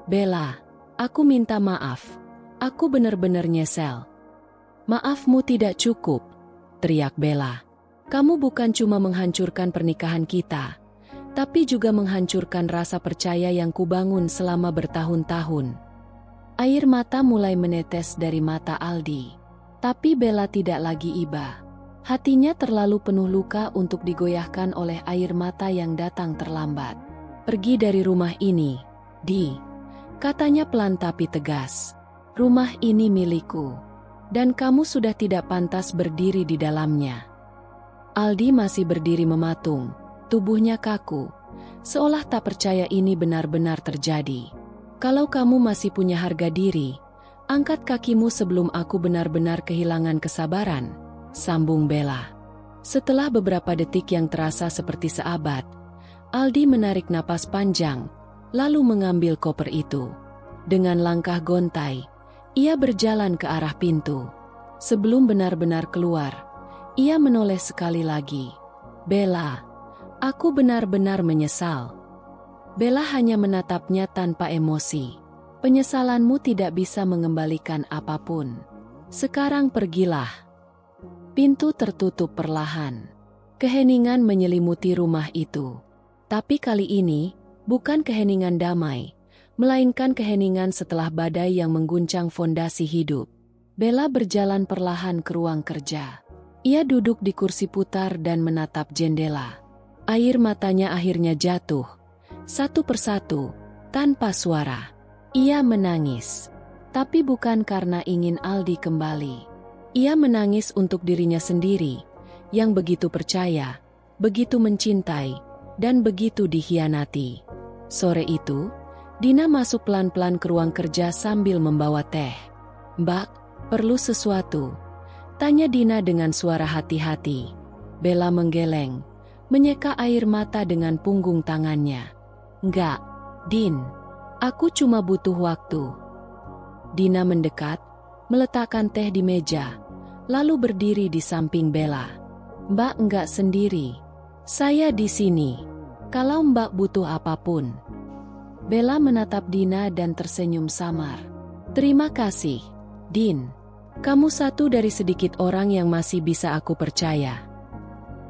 Bella, aku minta maaf. Aku benar-benar nyesel. Maafmu tidak cukup, teriak Bella. Kamu bukan cuma menghancurkan pernikahan kita, tapi juga menghancurkan rasa percaya yang kubangun selama bertahun-tahun. Air mata mulai menetes dari mata Aldi. Tapi Bella tidak lagi iba. Hatinya terlalu penuh luka untuk digoyahkan oleh air mata yang datang terlambat. Pergi dari rumah ini, Di. Katanya pelan tapi tegas. Rumah ini milikku. Dan kamu sudah tidak pantas berdiri di dalamnya. Aldi masih berdiri mematung. Tubuhnya kaku, seolah tak percaya ini benar-benar terjadi. Kalau kamu masih punya harga diri, angkat kakimu sebelum aku benar-benar kehilangan kesabaran, sambung Bella. Setelah beberapa detik yang terasa seperti seabad, Aldi menarik napas panjang, lalu mengambil koper itu. Dengan langkah gontai, ia berjalan ke arah pintu. Sebelum benar-benar keluar, ia menoleh sekali lagi. Bella. Aku benar-benar menyesal. Bella hanya menatapnya tanpa emosi. Penyesalanmu tidak bisa mengembalikan apapun. Sekarang pergilah. Pintu tertutup perlahan. Keheningan menyelimuti rumah itu. Tapi kali ini, bukan keheningan damai, melainkan keheningan setelah badai yang mengguncang fondasi hidup. Bella berjalan perlahan ke ruang kerja. Ia duduk di kursi putar dan menatap jendela. Air matanya akhirnya jatuh, satu persatu, tanpa suara. Ia menangis, tapi bukan karena ingin Aldi kembali. Ia menangis untuk dirinya sendiri, yang begitu percaya, begitu mencintai, dan begitu dikhianati. Sore itu, Dina masuk pelan-pelan ke ruang kerja sambil membawa teh. "Mbak, perlu sesuatu?" tanya Dina dengan suara hati-hati. Bella menggeleng, menyeka air mata dengan punggung tangannya. "Enggak, Din. Aku cuma butuh waktu." Dina mendekat, meletakkan teh di meja, lalu berdiri di samping Bella. "Mbak enggak sendiri. Saya di sini. Kalau Mbak butuh apapun." Bella menatap Dina dan tersenyum samar. "Terima kasih, Din. Kamu satu dari sedikit orang yang masih bisa aku percaya."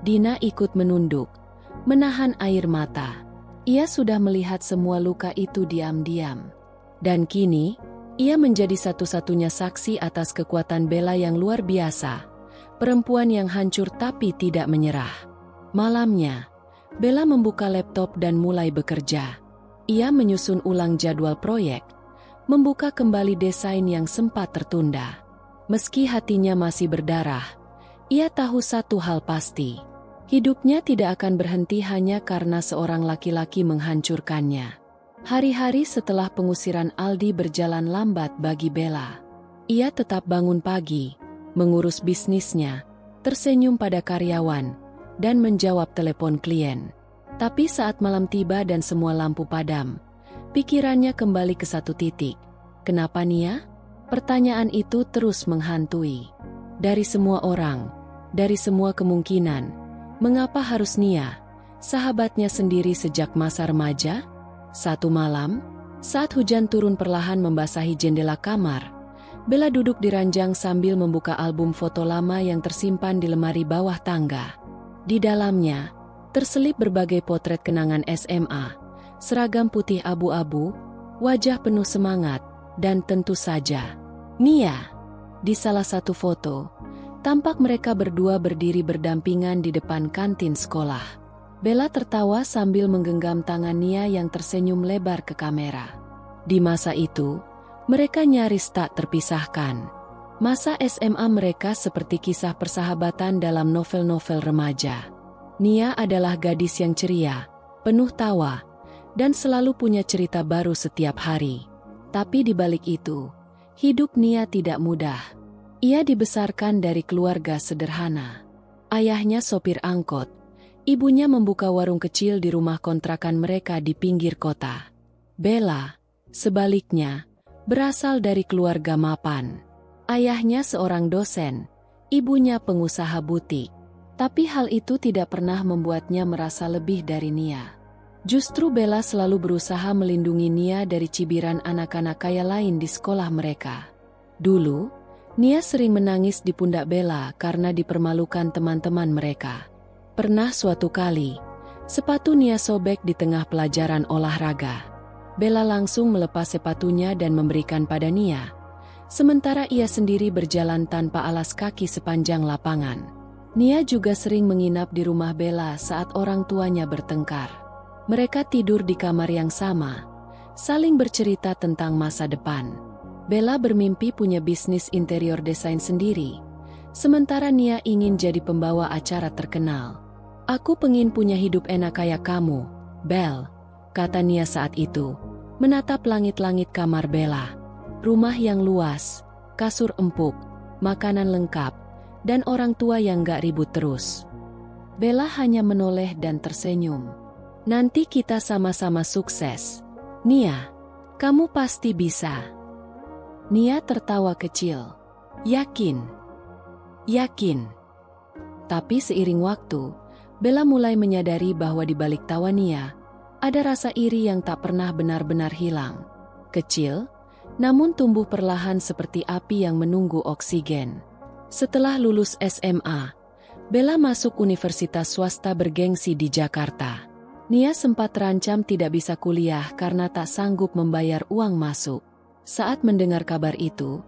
Dina ikut menunduk, menahan air mata. Ia sudah melihat semua luka itu diam-diam. Dan kini, ia menjadi satu-satunya saksi atas kekuatan Bella yang luar biasa. Perempuan yang hancur tapi tidak menyerah. Malamnya, Bella membuka laptop dan mulai bekerja. Ia menyusun ulang jadwal proyek, membuka kembali desain yang sempat tertunda. Meski hatinya masih berdarah, ia tahu satu hal pasti. Hidupnya tidak akan berhenti hanya karena seorang laki-laki menghancurkannya. Hari-hari setelah pengusiran Aldi berjalan lambat bagi Bella. Ia tetap bangun pagi, mengurus bisnisnya, tersenyum pada karyawan, dan menjawab telepon klien. Tapi saat malam tiba dan semua lampu padam, pikirannya kembali ke satu titik. Kenapa Nia? Pertanyaan itu terus menghantui. Dari semua orang, dari semua kemungkinan, mengapa harus Nia, sahabatnya sendiri sejak masa remaja? Satu malam, saat hujan turun perlahan membasahi jendela kamar, Bella duduk di ranjang sambil membuka album foto lama yang tersimpan di lemari bawah tangga. Di dalamnya, terselip berbagai potret kenangan SMA, seragam putih abu-abu, wajah penuh semangat, dan tentu saja, Nia. Di salah satu foto, tampak mereka berdua berdiri berdampingan di depan kantin sekolah. Bella tertawa sambil menggenggam tangan Nia yang tersenyum lebar ke kamera. Di masa itu, mereka nyaris tak terpisahkan. Masa SMA mereka seperti kisah persahabatan dalam novel-novel remaja. Nia adalah gadis yang ceria, penuh tawa, dan selalu punya cerita baru setiap hari. Tapi di balik itu, hidup Nia tidak mudah. Ia dibesarkan dari keluarga sederhana. Ayahnya sopir angkot, ibunya membuka warung kecil di rumah kontrakan mereka di pinggir kota. Bella, sebaliknya, berasal dari keluarga mapan. Ayahnya seorang dosen, ibunya pengusaha butik. Tapi hal itu tidak pernah membuatnya merasa lebih dari Nia. Justru Bella selalu berusaha melindungi Nia dari cibiran anak-anak kaya lain di sekolah mereka. Dulu, Nia sering menangis di pundak Bella karena dipermalukan teman-teman mereka. Pernah suatu kali, sepatu Nia sobek di tengah pelajaran olahraga. Bella langsung melepas sepatunya dan memberikan pada Nia, sementara ia sendiri berjalan tanpa alas kaki sepanjang lapangan. Nia juga sering menginap di rumah Bella saat orang tuanya bertengkar. Mereka tidur di kamar yang sama, saling bercerita tentang masa depan. Bella bermimpi punya bisnis interior desain sendiri, sementara Nia ingin jadi pembawa acara terkenal. "Aku pengin punya hidup enak kayak kamu, Bel," kata Nia saat itu, menatap langit-langit kamar Bella. Rumah yang luas, kasur empuk, makanan lengkap, dan orang tua yang gak ribut terus. Bella hanya menoleh dan tersenyum. "Nanti kita sama-sama sukses. Nia, kamu pasti bisa." Nia tertawa kecil. "Yakin? Yakin." Tapi seiring waktu, Bella mulai menyadari bahwa di balik tawa Nia, ada rasa iri yang tak pernah benar-benar hilang. Kecil, namun tumbuh perlahan seperti api yang menunggu oksigen. Setelah lulus SMA, Bella masuk universitas swasta bergengsi di Jakarta. Nia sempat terancam tidak bisa kuliah karena tak sanggup membayar uang masuk. Saat mendengar kabar itu,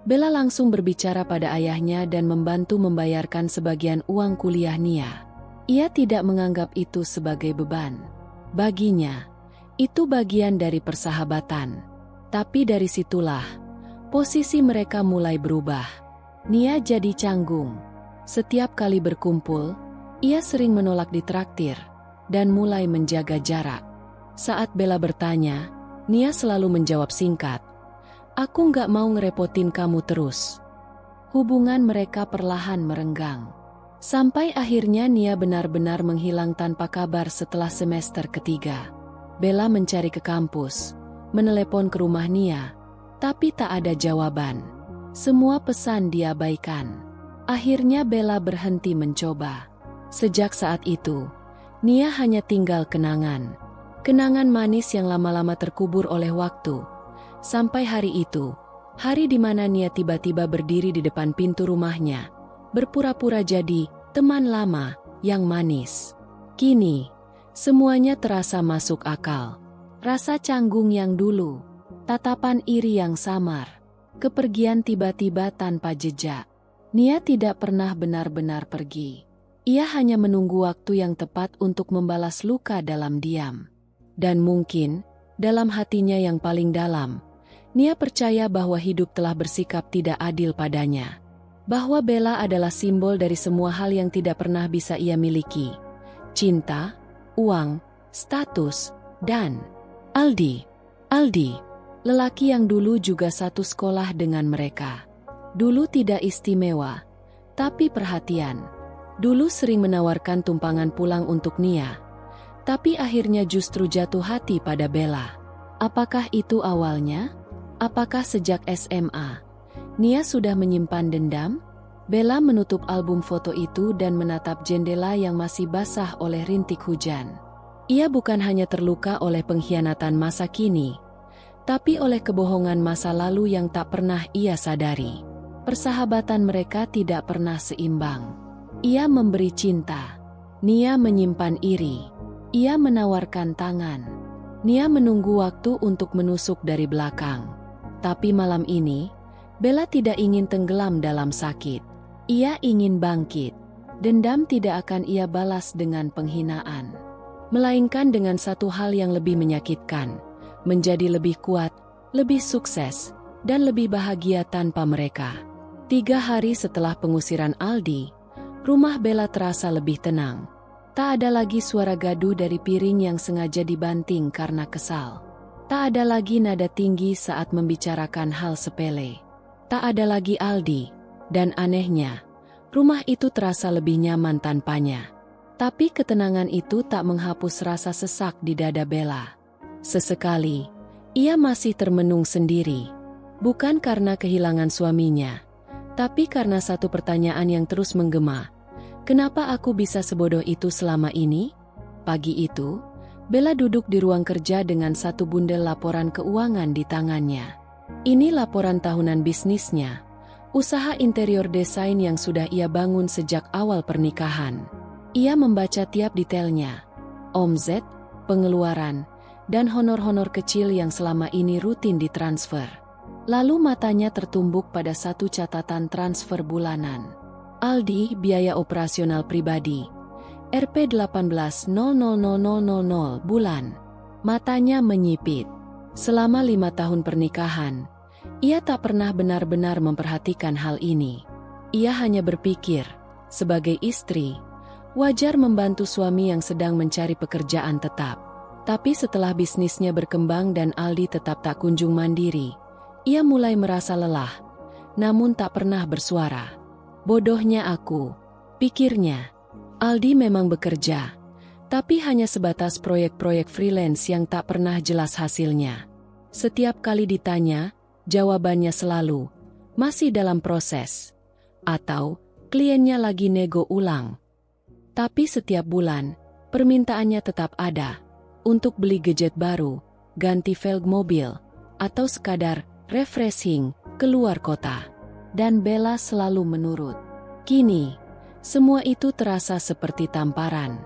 Bella langsung berbicara pada ayahnya dan membantu membayarkan sebagian uang kuliah Nia. Ia tidak menganggap itu sebagai beban. Baginya, itu bagian dari persahabatan. Tapi dari situlah, posisi mereka mulai berubah. Nia jadi canggung. Setiap kali berkumpul, ia sering menolak ditraktir dan mulai menjaga jarak. Saat Bella bertanya, Nia selalu menjawab singkat, "Aku nggak mau ngerepotin kamu terus." Hubungan mereka perlahan merenggang. Sampai akhirnya Nia benar-benar menghilang tanpa kabar setelah semester ketiga. Bella mencari ke kampus, menelepon ke rumah Nia, tapi tak ada jawaban. Semua pesan diabaikan. Akhirnya Bella berhenti mencoba. Sejak saat itu, Nia hanya tinggal kenangan. Kenangan manis yang lama-lama terkubur oleh waktu. Sampai hari itu, hari di mana Nia tiba-tiba berdiri di depan pintu rumahnya, berpura-pura jadi teman lama yang manis. Kini, semuanya terasa masuk akal. Rasa canggung yang dulu, tatapan iri yang samar, kepergian tiba-tiba tanpa jejak. Nia tidak pernah benar-benar pergi. Ia hanya menunggu waktu yang tepat untuk membalas luka dalam diam. Dan mungkin, dalam hatinya yang paling dalam, Nia percaya bahwa hidup telah bersikap tidak adil padanya. Bahwa Bella adalah simbol dari semua hal yang tidak pernah bisa ia miliki. Cinta, uang, status, dan Aldi. Aldi, lelaki yang dulu juga satu sekolah dengan mereka. Dulu tidak istimewa, tapi perhatian. Dulu sering menawarkan tumpangan pulang untuk Nia, tapi akhirnya justru jatuh hati pada Bella. Apakah itu awalnya? Apakah sejak SMA, Nia sudah menyimpan dendam? Bella menutup album foto itu dan menatap jendela yang masih basah oleh rintik hujan. Ia bukan hanya terluka oleh pengkhianatan masa kini, tapi oleh kebohongan masa lalu yang tak pernah ia sadari. Persahabatan mereka tidak pernah seimbang. Ia memberi cinta, Nia menyimpan iri. Ia menawarkan tangan, Nia menunggu waktu untuk menusuk dari belakang. Tapi malam ini, Bella tidak ingin tenggelam dalam sakit. Ia ingin bangkit. Dendam tidak akan ia balas dengan penghinaan, melainkan dengan satu hal yang lebih menyakitkan: menjadi lebih kuat, lebih sukses, dan lebih bahagia tanpa mereka. 3 hari setelah pengusiran Aldi, rumah Bella terasa lebih tenang. Tak ada lagi suara gaduh dari piring yang sengaja dibanting karena kesal. Tak ada lagi nada tinggi saat membicarakan hal sepele. Tak ada lagi Aldi, dan anehnya, rumah itu terasa lebih nyaman tanpanya. Tapi ketenangan itu tak menghapus rasa sesak di dada Bella. Sesekali, ia masih termenung sendiri. Bukan karena kehilangan suaminya, tapi karena satu pertanyaan yang terus menggema. Kenapa aku bisa sebodoh itu selama ini? Pagi itu, Bella duduk di ruang kerja dengan satu bundel laporan keuangan di tangannya. Ini laporan tahunan bisnisnya, usaha interior desain yang sudah ia bangun sejak awal pernikahan. Ia membaca tiap detailnya, omzet, pengeluaran, dan honor-honor kecil yang selama ini rutin ditransfer. Lalu matanya tertumbuk pada satu catatan transfer bulanan. Aldi, biaya operasional pribadi, Rp 18.000.000 bulan. Matanya menyipit. Selama 5 tahun pernikahan, ia tak pernah benar-benar memperhatikan hal ini. Ia hanya berpikir, sebagai istri, wajar membantu suami yang sedang mencari pekerjaan tetap. Tapi setelah bisnisnya berkembang dan Aldi tetap tak kunjung mandiri, ia mulai merasa lelah, namun tak pernah bersuara. Bodohnya aku, pikirnya. Aldi memang bekerja, tapi hanya sebatas proyek-proyek freelance yang tak pernah jelas hasilnya. Setiap kali ditanya, jawabannya selalu, masih dalam proses, atau kliennya lagi nego ulang. Tapi setiap bulan, permintaannya tetap ada, untuk beli gadget baru, ganti velg mobil, atau sekadar refreshing keluar kota. Dan Bella selalu menurut. Kini, semua itu terasa seperti tamparan.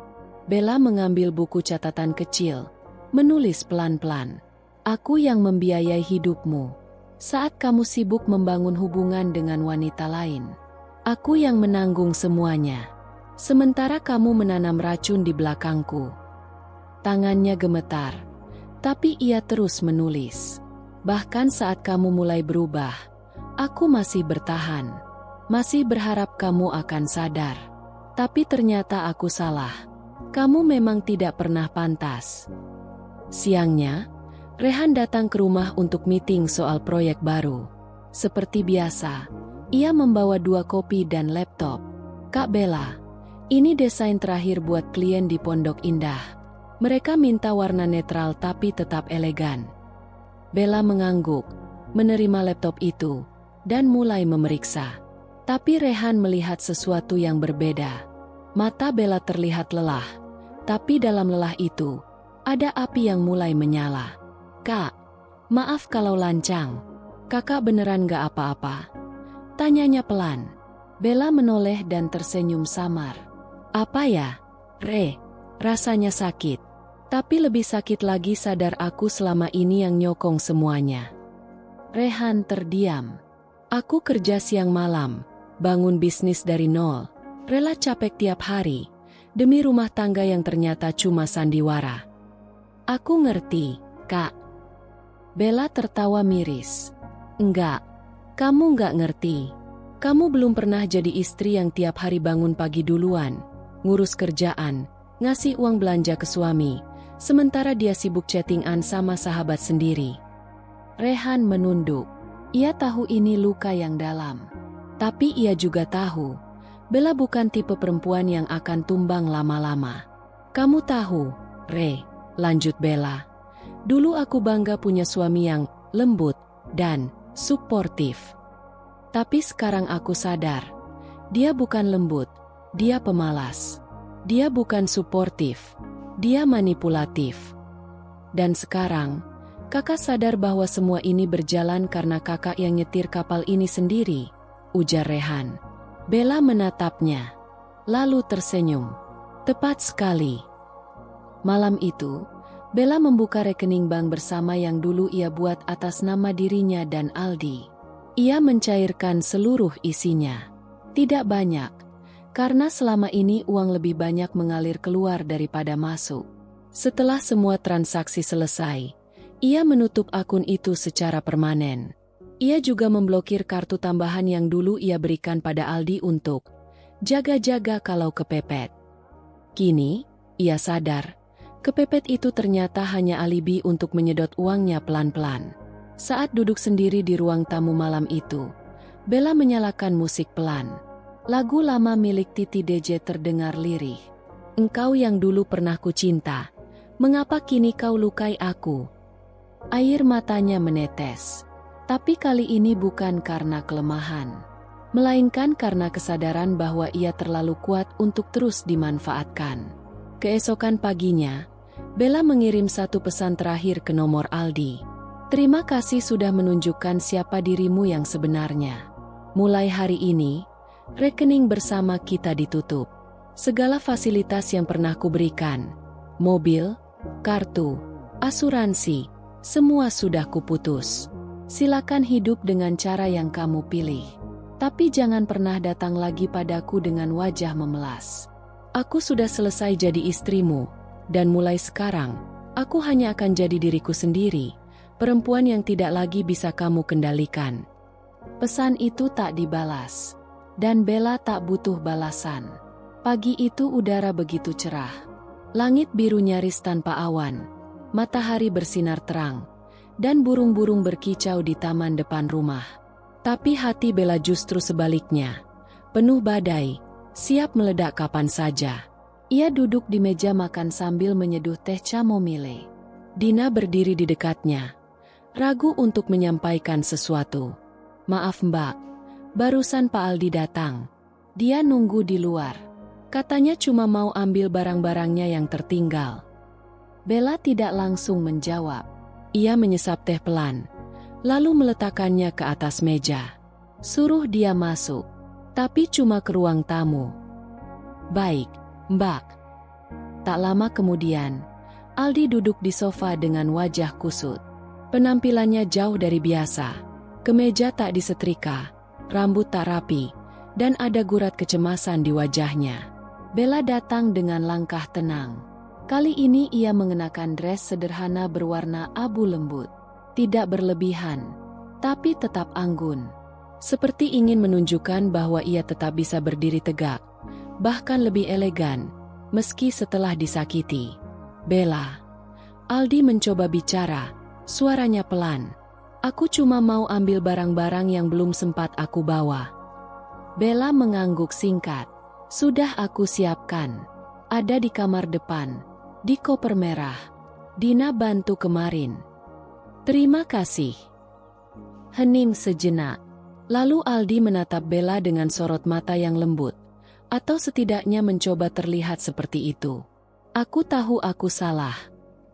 Bella mengambil buku catatan kecil, menulis pelan-pelan. Aku yang membiayai hidupmu. Saat kamu sibuk membangun hubungan dengan wanita lain, aku yang menanggung semuanya. Sementara kamu menanam racun di belakangku. Tangannya gemetar, tapi ia terus menulis. Bahkan saat kamu mulai berubah, aku masih bertahan. Masih berharap kamu akan sadar. Tapi ternyata aku salah. Kamu memang tidak pernah pantas. Siangnya, Rehan datang ke rumah untuk meeting soal proyek baru. Seperti biasa, ia membawa 2 kopi dan laptop. Kak Bella, ini desain terakhir buat klien di Pondok Indah. Mereka minta warna netral tapi tetap elegan. Bella mengangguk, menerima laptop itu, dan mulai memeriksa. Tapi Rehan melihat sesuatu yang berbeda. Mata Bella terlihat lelah, tapi dalam lelah itu, ada api yang mulai menyala. Kak, maaf kalau lancang. Kakak beneran gak apa-apa? Tanyanya pelan. Bella menoleh dan tersenyum samar. Apa ya? Rasanya sakit. Tapi lebih sakit lagi sadar aku selama ini yang nyokong semuanya. Rehan terdiam. Aku kerja siang malam, bangun bisnis dari nol, rela capek tiap hari, demi rumah tangga yang ternyata cuma sandiwara. Aku ngerti, Kak. Bella tertawa miris. Enggak, kamu enggak ngerti. Kamu belum pernah jadi istri yang tiap hari bangun pagi duluan, ngurus kerjaan, ngasih uang belanja ke suami, sementara dia sibuk chattingan sama sahabat sendiri. Rehan menunduk. Ia tahu ini luka yang dalam. Tapi ia juga tahu, Bella bukan tipe perempuan yang akan tumbang lama-lama. Kamu tahu, Re, lanjut Bella. Dulu aku bangga punya suami yang lembut dan suportif. Tapi sekarang aku sadar, dia bukan lembut, dia pemalas. Dia bukan suportif, dia manipulatif. Dan sekarang, kakak sadar bahwa semua ini berjalan karena kakak yang nyetir kapal ini sendiri, ujar Rehan. Bella menatapnya, lalu tersenyum. Tepat sekali. Malam itu, Bella membuka rekening bank bersama yang dulu ia buat atas nama dirinya dan Aldi. Ia mencairkan seluruh isinya. Tidak banyak, karena selama ini uang lebih banyak mengalir keluar daripada masuk. Setelah semua transaksi selesai, ia menutup akun itu secara permanen. Ia juga memblokir kartu tambahan yang dulu ia berikan pada Aldi untuk jaga-jaga kalau kepepet. Kini, ia sadar, kepepet itu ternyata hanya alibi untuk menyedot uangnya pelan-pelan. Saat duduk sendiri di ruang tamu malam itu, Bella menyalakan musik pelan. Lagu lama milik Titi DJ terdengar lirih. Engkau yang dulu pernah ku cinta, mengapa kini kau lukai aku? Air matanya menetes. Tapi kali ini bukan karena kelemahan, melainkan karena kesadaran bahwa ia terlalu kuat untuk terus dimanfaatkan. Keesokan paginya, Bella mengirim satu pesan terakhir ke nomor Aldi. Terima kasih sudah menunjukkan siapa dirimu yang sebenarnya. Mulai hari ini, rekening bersama kita ditutup. Segala fasilitas yang pernah kuberikan, mobil, kartu, asuransi, semua sudah kuputus. Silakan hidup dengan cara yang kamu pilih. Tapi jangan pernah datang lagi padaku dengan wajah memelas. Aku sudah selesai jadi istrimu, dan mulai sekarang, aku hanya akan jadi diriku sendiri, perempuan yang tidak lagi bisa kamu kendalikan. Pesan itu tak dibalas, dan Bella tak butuh balasan. Pagi itu udara begitu cerah. Langit biru nyaris tanpa awan, matahari bersinar terang, dan burung-burung berkicau di taman depan rumah. Tapi hati Bella justru sebaliknya, penuh badai, siap meledak kapan saja. Ia duduk di meja makan sambil menyeduh teh chamomile. Dina berdiri di dekatnya, ragu untuk menyampaikan sesuatu. Maaf Mbak, barusan Pak Aldi datang. Dia nunggu di luar. Katanya cuma mau ambil barang-barangnya yang tertinggal. Bella tidak langsung menjawab. Ia menyesap teh pelan, lalu meletakkannya ke atas meja. Suruh dia masuk, tapi cuma ke ruang tamu. Baik, Mbak. Tak lama kemudian, Aldi duduk di sofa dengan wajah kusut. Penampilannya jauh dari biasa. Kemeja tak disetrika, rambut tak rapi, dan ada gurat kecemasan di wajahnya. Bella datang dengan langkah tenang. Kali ini ia mengenakan dress sederhana berwarna abu lembut. Tidak berlebihan, tapi tetap anggun. Seperti ingin menunjukkan bahwa ia tetap bisa berdiri tegak, bahkan lebih elegan, meski setelah disakiti. Bella. Aldi mencoba bicara, suaranya pelan. Aku cuma mau ambil barang-barang yang belum sempat aku bawa. Bella mengangguk singkat. Sudah aku siapkan. Ada di kamar depan. Di koper merah. Dina bantu kemarin. Terima kasih. Hening sejenak. Lalu Aldi menatap Bella dengan sorot mata yang lembut. Atau setidaknya mencoba terlihat seperti itu. Aku tahu aku salah.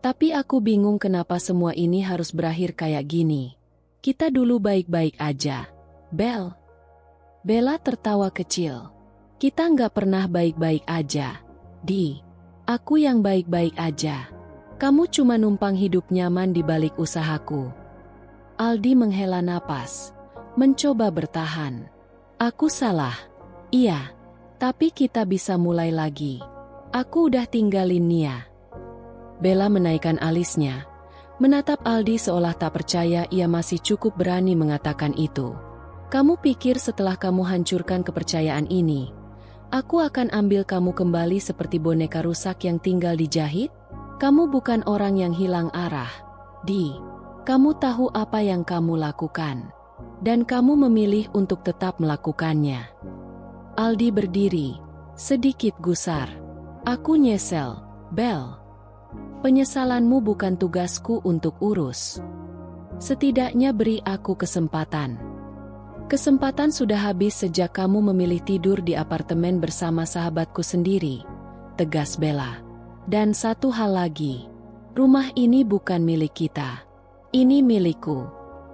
Tapi aku bingung kenapa semua ini harus berakhir kayak gini. Kita dulu baik-baik aja. Bel. Bella tertawa kecil. Kita nggak pernah baik-baik aja. Aku yang baik-baik aja. Kamu cuma numpang hidup nyaman di balik usahaku. Aldi menghela napas, mencoba bertahan. Aku salah. Iya. Tapi kita bisa mulai lagi. Aku udah tinggalin Nia. Bella menaikkan alisnya, menatap Aldi seolah tak percaya ia masih cukup berani mengatakan itu. Kamu pikir setelah kamu hancurkan kepercayaan ini, aku akan ambil kamu kembali seperti boneka rusak yang tinggal dijahit? Kamu bukan orang yang hilang arah, Di. Kamu tahu apa yang kamu lakukan. Dan kamu memilih untuk tetap melakukannya. Aldi berdiri, sedikit gusar. Aku nyesel, Bel. Penyesalanmu bukan tugasku untuk urus. Setidaknya beri aku kesempatan. Kesempatan sudah habis sejak kamu memilih tidur di apartemen bersama sahabatku sendiri, tegas Bella. Dan satu hal lagi, rumah ini bukan milik kita. Ini milikku.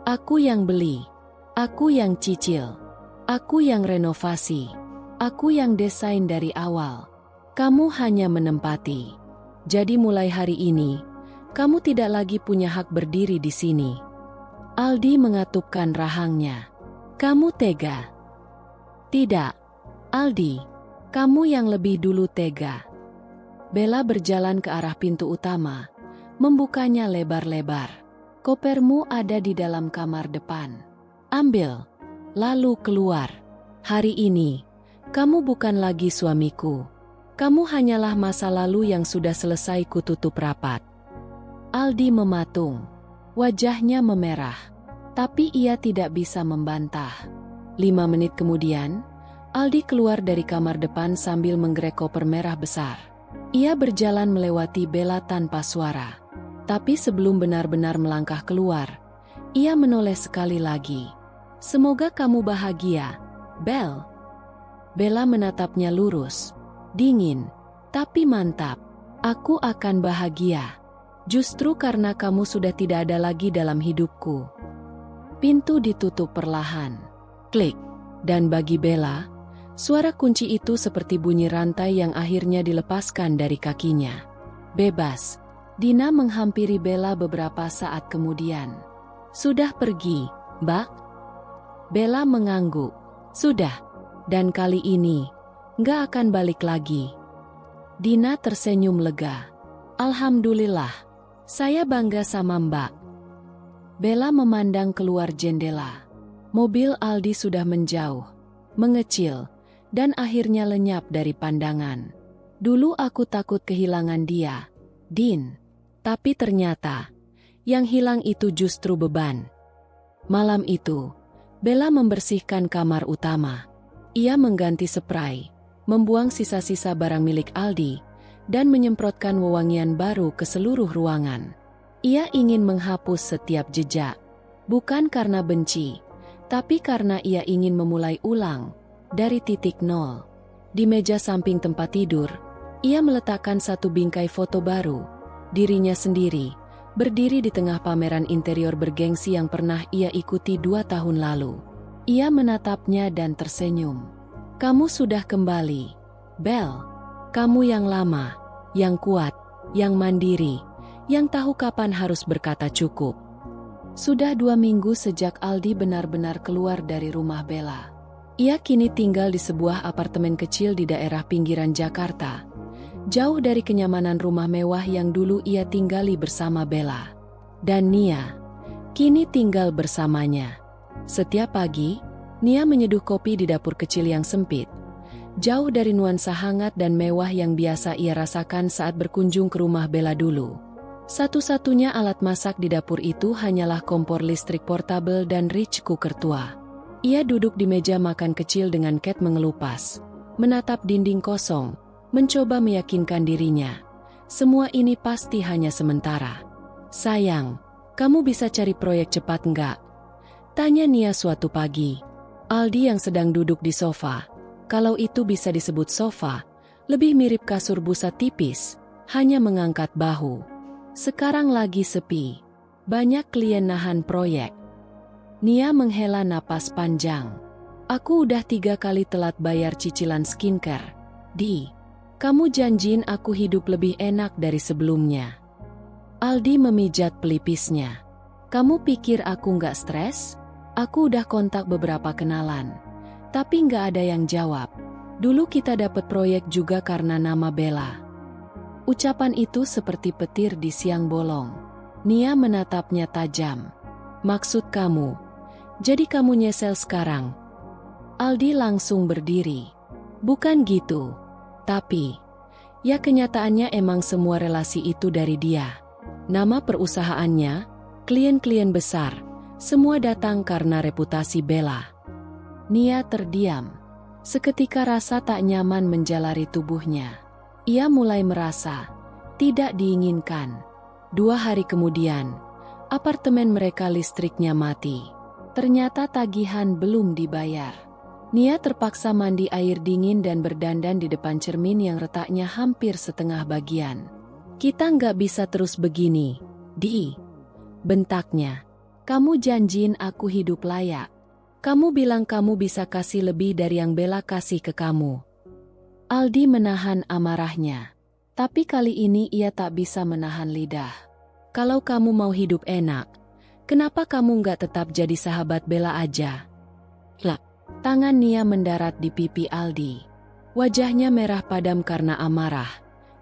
Aku yang beli. Aku yang cicil. Aku yang renovasi. Aku yang desain dari awal. Kamu hanya menempati. Jadi mulai hari ini, kamu tidak lagi punya hak berdiri di sini. Aldi mengatupkan rahangnya. Kamu tega. Tidak, Aldi. Kamu yang lebih dulu tega. Bella berjalan ke arah pintu utama, membukanya lebar-lebar. Kopermu ada di dalam kamar depan. Ambil, lalu keluar. Hari ini, kamu bukan lagi suamiku. Kamu hanyalah masa lalu yang sudah selesai kututup rapat. Aldi mematung. Wajahnya memerah. Tapi ia tidak bisa membantah. 5 menit kemudian, Aldi keluar dari kamar depan sambil menggerek koper merah besar. Ia berjalan melewati Bella tanpa suara. Tapi sebelum benar-benar melangkah keluar, ia menoleh sekali lagi. Semoga kamu bahagia, Bel. Bella menatapnya lurus, dingin, tapi mantap. Aku akan bahagia. Justru karena kamu sudah tidak ada lagi dalam hidupku. Pintu ditutup perlahan. Klik. Dan bagi Bella, suara kunci itu seperti bunyi rantai yang akhirnya dilepaskan dari kakinya. Bebas. Dina menghampiri Bella beberapa saat kemudian. Sudah pergi, Mbak? Bella mengangguk. Sudah. Dan kali ini, nggak akan balik lagi. Dina tersenyum lega. Alhamdulillah. Saya bangga sama Mbak. Bella memandang keluar jendela. Mobil Aldi sudah menjauh, mengecil, dan akhirnya lenyap dari pandangan. Dulu aku takut kehilangan dia, Din. Tapi ternyata, yang hilang itu justru beban. Malam itu, Bella membersihkan kamar utama. Ia mengganti spray, membuang sisa-sisa barang milik Aldi, dan menyemprotkan wewangian baru ke seluruh ruangan. Ia ingin menghapus setiap jejak, bukan karena benci, tapi karena ia ingin memulai ulang, dari titik nol. Di meja samping tempat tidur, ia meletakkan satu bingkai foto baru, dirinya sendiri, berdiri di tengah pameran interior bergengsi yang pernah ia ikuti 2 tahun lalu. Ia menatapnya dan tersenyum. Kamu sudah kembali, Bel. Kamu yang lama, yang kuat, yang mandiri, yang tahu kapan harus berkata cukup. Sudah 2 minggu sejak Aldi benar-benar keluar dari rumah Bella. Ia kini tinggal di sebuah apartemen kecil di daerah pinggiran Jakarta, jauh dari kenyamanan rumah mewah yang dulu ia tinggali bersama Bella. Dan Nia, kini tinggal bersamanya. Setiap pagi, Nia menyeduh kopi di dapur kecil yang sempit, jauh dari nuansa hangat dan mewah yang biasa ia rasakan saat berkunjung ke rumah Bella dulu. Satu-satunya alat masak di dapur itu hanyalah kompor listrik portabel dan rice cooker tua. Ia duduk di meja makan kecil dengan Cat mengelupas, menatap dinding kosong, mencoba meyakinkan dirinya. Semua ini pasti hanya sementara. Sayang, kamu bisa cari proyek cepat enggak? Tanya Nia suatu pagi. Aldi yang sedang duduk di sofa, kalau itu bisa disebut sofa, lebih mirip kasur busa tipis, hanya mengangkat bahu. Sekarang lagi sepi. Banyak klien nahan proyek. Nia menghela napas panjang. Aku udah 3 kali telat bayar cicilan skincare. Di, kamu janjiin aku hidup lebih enak dari sebelumnya. Aldi memijat pelipisnya. Kamu pikir aku nggak stres? Aku udah kontak beberapa kenalan. Tapi nggak ada yang jawab. Dulu kita dapat proyek juga karena nama Bella. Ucapan itu seperti petir di siang bolong. Nia menatapnya tajam. Maksud kamu, Jadi kamu nyesel sekarang? Aldi langsung berdiri. Bukan gitu. Tapi, ya kenyataannya emang semua relasi itu dari dia. Nama perusahaannya, klien-klien besar, semua datang karena reputasi Bella. Nia terdiam. Seketika rasa tak nyaman menjalari tubuhnya. Ia mulai merasa tidak diinginkan. 2 hari kemudian, apartemen mereka listriknya mati. Ternyata tagihan belum dibayar. Nia terpaksa mandi air dingin dan berdandan di depan cermin yang retaknya hampir setengah bagian. Kita nggak bisa terus begini, Di. Bentaknya. Kamu janjiin aku hidup layak. Kamu bilang kamu bisa kasih lebih dari yang Bella kasih ke kamu. Aldi menahan amarahnya. Tapi kali ini ia tak bisa menahan lidah. Kalau kamu mau hidup enak, kenapa kamu nggak tetap jadi sahabat Bella aja? Lah, tangan Nia mendarat di pipi Aldi. Wajahnya merah padam karena amarah.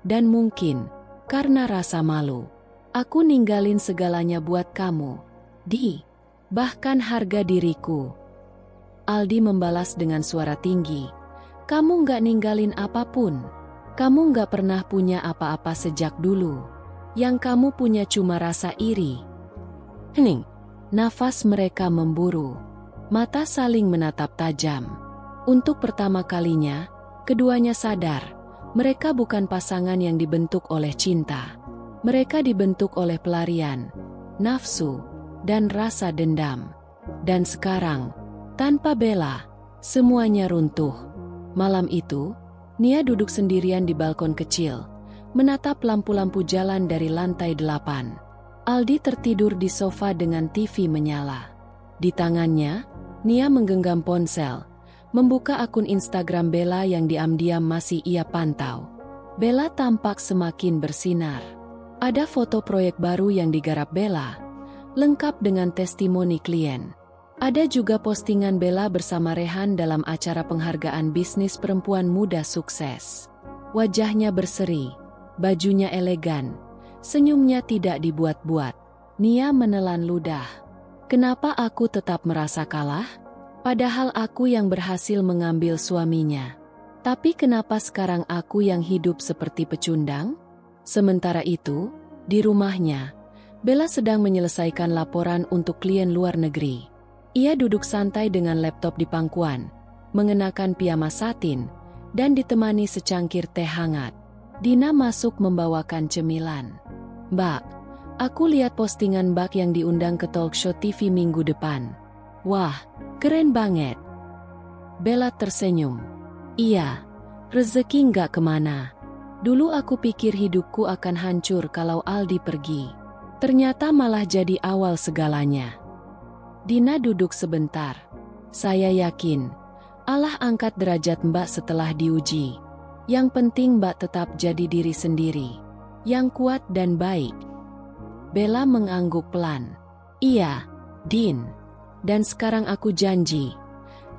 Dan mungkin, karena rasa malu. Aku ninggalin segalanya buat kamu, Di. Bahkan harga diriku. Aldi membalas dengan suara tinggi. Kamu nggak ninggalin apapun. Kamu nggak pernah punya apa-apa sejak dulu. Yang kamu punya cuma rasa iri. Hening. Nafas mereka memburu. Mata saling menatap tajam. Untuk pertama kalinya, keduanya sadar. Mereka bukan pasangan yang dibentuk oleh cinta. Mereka dibentuk oleh pelarian, nafsu, dan rasa dendam. Dan sekarang, tanpa Bella, semuanya runtuh. Malam itu, Nia duduk sendirian di balkon kecil, menatap lampu-lampu jalan dari lantai 8. Aldi tertidur di sofa dengan TV menyala. Di tangannya, Nia menggenggam ponsel, membuka akun Instagram Bella yang diam-diam masih ia pantau. Bella tampak semakin bersinar. Ada foto proyek baru yang digarap Bella, lengkap dengan testimoni klien. Ada juga postingan Bella bersama Rehan dalam acara penghargaan bisnis perempuan muda sukses. Wajahnya berseri, bajunya elegan, senyumnya tidak dibuat-buat. Nia menelan ludah. Kenapa aku tetap merasa kalah? Padahal aku yang berhasil mengambil suaminya. Tapi kenapa sekarang aku yang hidup seperti pecundang? Sementara itu, di rumahnya, Bella sedang menyelesaikan laporan untuk klien luar negeri. Ia duduk santai dengan laptop di pangkuan, mengenakan piyama satin, dan ditemani secangkir teh hangat. Dina masuk membawakan cemilan. Mbak, aku lihat postingan Mbak yang diundang ke talkshow TV minggu depan. Wah, keren banget. Bella tersenyum. Iya, rezeki nggak kemana. Dulu aku pikir hidupku akan hancur kalau Aldi pergi. Ternyata malah jadi awal segalanya. Dina duduk sebentar. Saya yakin, Allah angkat derajat Mbak setelah diuji. Yang penting Mbak tetap jadi diri sendiri, yang kuat dan baik. Bella mengangguk pelan. Iya, Din. Dan sekarang aku janji,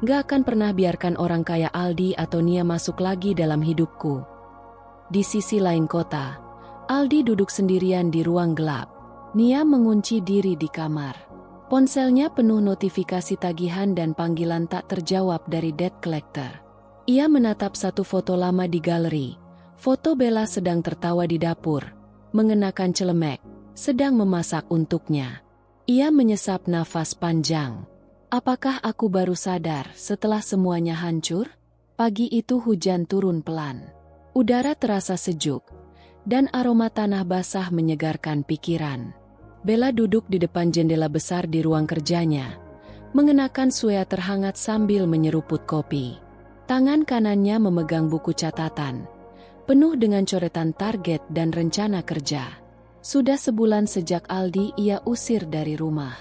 gak akan pernah biarkan orang kaya Aldi atau Nia masuk lagi dalam hidupku. Di sisi lain kota, Aldi duduk sendirian di ruang gelap. Nia mengunci diri di kamar. Ponselnya penuh notifikasi tagihan dan panggilan tak terjawab dari debt collector. Ia menatap satu foto lama di galeri. Foto Bella sedang tertawa di dapur, mengenakan celemek, sedang memasak untuknya. Ia menyesap nafas panjang. Apakah aku baru sadar setelah semuanya hancur? Pagi itu hujan turun pelan. Udara terasa sejuk, dan aroma tanah basah menyegarkan pikiran. Bella duduk di depan jendela besar di ruang kerjanya, mengenakan sweater hangat sambil menyeruput kopi. Tangan kanannya memegang buku catatan, penuh dengan coretan target dan rencana kerja. Sudah sebulan sejak Aldi ia usir dari rumah.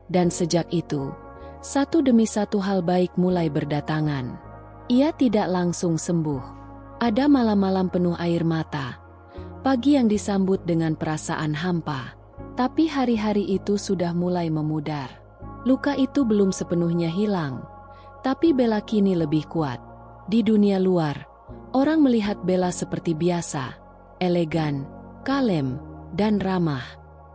Dan sejak itu, satu demi satu hal baik mulai berdatangan. Ia tidak langsung sembuh. Ada malam-malam penuh air mata, pagi yang disambut dengan perasaan hampa. Tapi hari-hari itu sudah mulai memudar. Luka itu belum sepenuhnya hilang, tapi Bella kini lebih kuat. Di dunia luar, orang melihat Bella seperti biasa, elegan, kalem, dan ramah.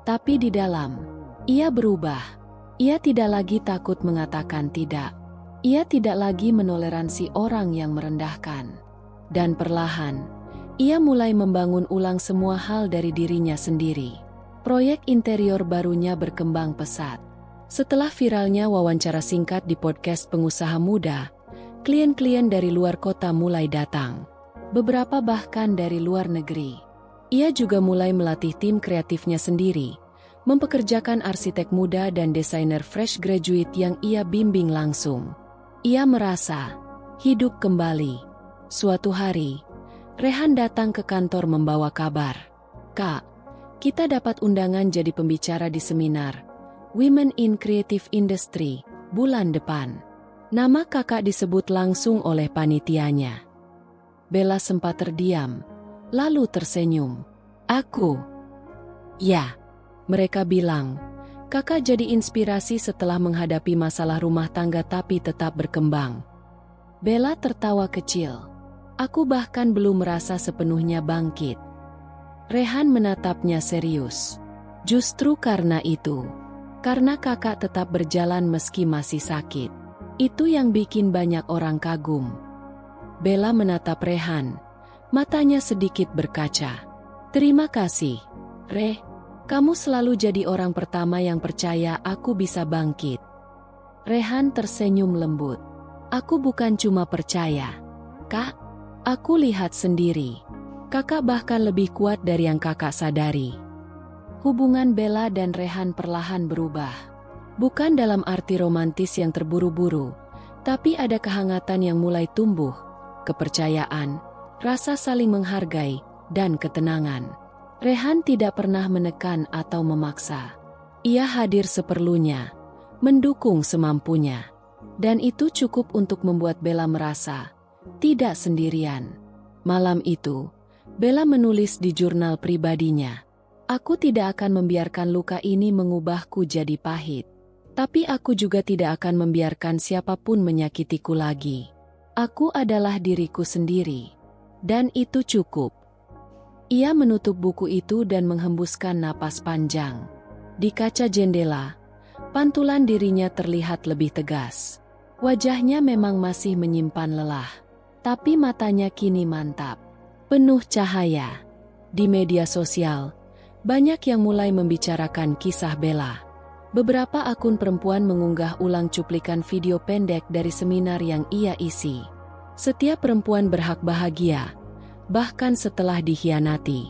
Tapi di dalam, ia berubah. Ia tidak lagi takut mengatakan tidak. Ia tidak lagi menoleransi orang yang merendahkan. Dan perlahan, ia mulai membangun ulang semua hal dari dirinya sendiri. Proyek interior barunya berkembang pesat. Setelah viralnya wawancara singkat di podcast pengusaha muda, klien-klien dari luar kota mulai datang. Beberapa bahkan dari luar negeri. Ia juga mulai melatih tim kreatifnya sendiri, mempekerjakan arsitek muda dan desainer fresh graduate yang ia bimbing langsung. Ia merasa hidup kembali. Suatu hari, Rehan datang ke kantor membawa kabar. "Kak, kita dapat undangan jadi pembicara di seminar Women in Creative Industry bulan depan." Nama kakak disebut langsung oleh panitianya. Bella sempat terdiam, lalu tersenyum. "Aku?" "Ya," mereka bilang. Kakak jadi inspirasi setelah menghadapi masalah rumah tangga tapi tetap berkembang. Bella tertawa kecil. "Aku bahkan belum merasa sepenuhnya bangkit." Rehan menatapnya serius. "Justru karena itu. Karena kakak tetap berjalan meski masih sakit. Itu yang bikin banyak orang kagum." Bella menatap Rehan. Matanya sedikit berkaca. "Terima kasih, Re. Kamu selalu jadi orang pertama yang percaya aku bisa bangkit." Rehan tersenyum lembut. "Aku bukan cuma percaya, Kak. Aku lihat sendiri. Kakak bahkan lebih kuat dari yang kakak sadari." Hubungan Bella dan Rehan perlahan berubah. Bukan dalam arti romantis yang terburu-buru, tapi ada kehangatan yang mulai tumbuh, kepercayaan, rasa saling menghargai, dan ketenangan. Rehan tidak pernah menekan atau memaksa. Ia hadir seperlunya, mendukung semampunya. Dan itu cukup untuk membuat Bella merasa tidak sendirian. Malam itu, Bella menulis di jurnal pribadinya, "Aku tidak akan membiarkan luka ini mengubahku jadi pahit. Tapi aku juga tidak akan membiarkan siapapun menyakitiku lagi. Aku adalah diriku sendiri. Dan itu cukup." Ia menutup buku itu dan menghembuskan napas panjang. Di kaca jendela, pantulan dirinya terlihat lebih tegas. Wajahnya memang masih menyimpan lelah, tapi matanya kini mantap, penuh cahaya. Di media sosial, banyak yang mulai membicarakan kisah Bella. Beberapa akun perempuan mengunggah ulang cuplikan video pendek dari seminar yang ia isi. Setiap perempuan berhak bahagia, bahkan setelah dikhianati.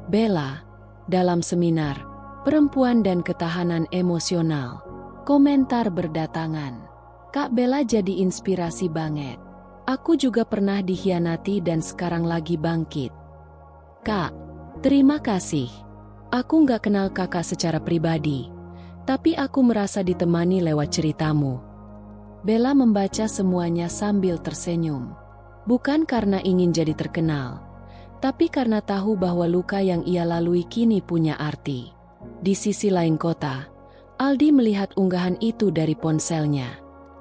Bella, dalam seminar, perempuan dan ketahanan emosional. Komentar berdatangan. "Kak Bella jadi inspirasi banget. Aku juga pernah dikhianati dan sekarang lagi bangkit." "Kak, terima kasih. Aku nggak kenal kakak secara pribadi, tapi aku merasa ditemani lewat ceritamu." Bella membaca semuanya sambil tersenyum. Bukan karena ingin jadi terkenal, tapi karena tahu bahwa luka yang ia lalui kini punya arti. Di sisi lain kota, Aldi melihat unggahan itu dari ponselnya.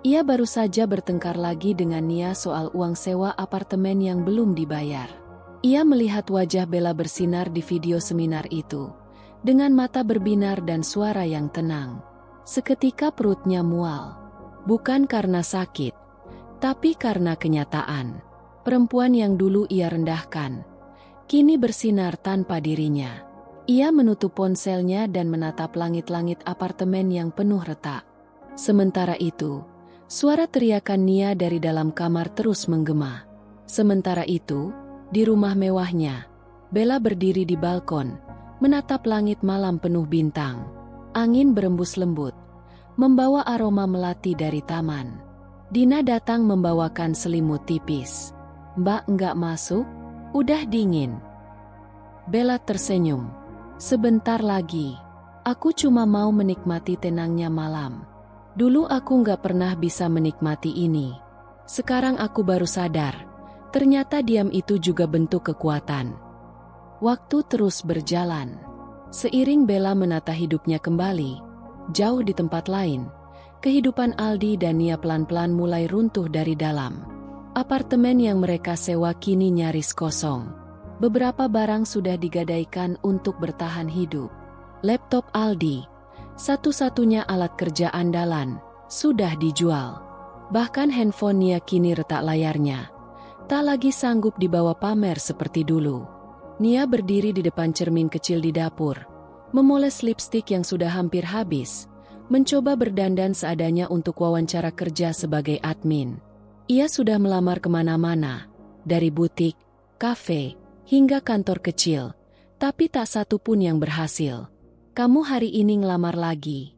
Ia baru saja bertengkar lagi dengan Nia soal uang sewa apartemen yang belum dibayar. Ia melihat wajah Bella bersinar di video seminar itu, dengan mata berbinar dan suara yang tenang. Seketika perutnya mual. Bukan karena sakit, tapi karena kenyataan. Perempuan yang dulu ia rendahkan, kini bersinar tanpa dirinya. Ia menutup ponselnya dan menatap langit-langit apartemen yang penuh retak. Sementara itu, suara teriakan Nia dari dalam kamar terus menggema. Sementara itu, di rumah mewahnya, Bella berdiri di balkon, menatap langit malam penuh bintang. Angin berembus lembut, membawa aroma melati dari taman. Dina datang membawakan selimut tipis. "Mbak enggak masuk? Udah dingin." Bella tersenyum. "Sebentar lagi. Aku cuma mau menikmati tenangnya malam. Dulu aku enggak pernah bisa menikmati ini. Sekarang aku baru sadar, ternyata diam itu juga bentuk kekuatan." Waktu terus berjalan. Seiring Bella menata hidupnya kembali, jauh di tempat lain, kehidupan Aldi dan Nia pelan-pelan mulai runtuh dari dalam. Apartemen yang mereka sewa kini nyaris kosong. Beberapa barang sudah digadaikan untuk bertahan hidup. Laptop Aldi, Satu-satunya alat kerja andalan, sudah dijual. Bahkan handphone Nia kini retak layarnya. Tak lagi sanggup dibawa pamer seperti dulu. Nia berdiri di depan cermin kecil di dapur, memoles lipstik yang sudah hampir habis, mencoba berdandan seadanya untuk wawancara kerja sebagai admin. Ia sudah melamar kemana-mana, dari butik, kafe, hingga kantor kecil, tapi tak satu pun yang berhasil. "Kamu hari ini ngelamar lagi?"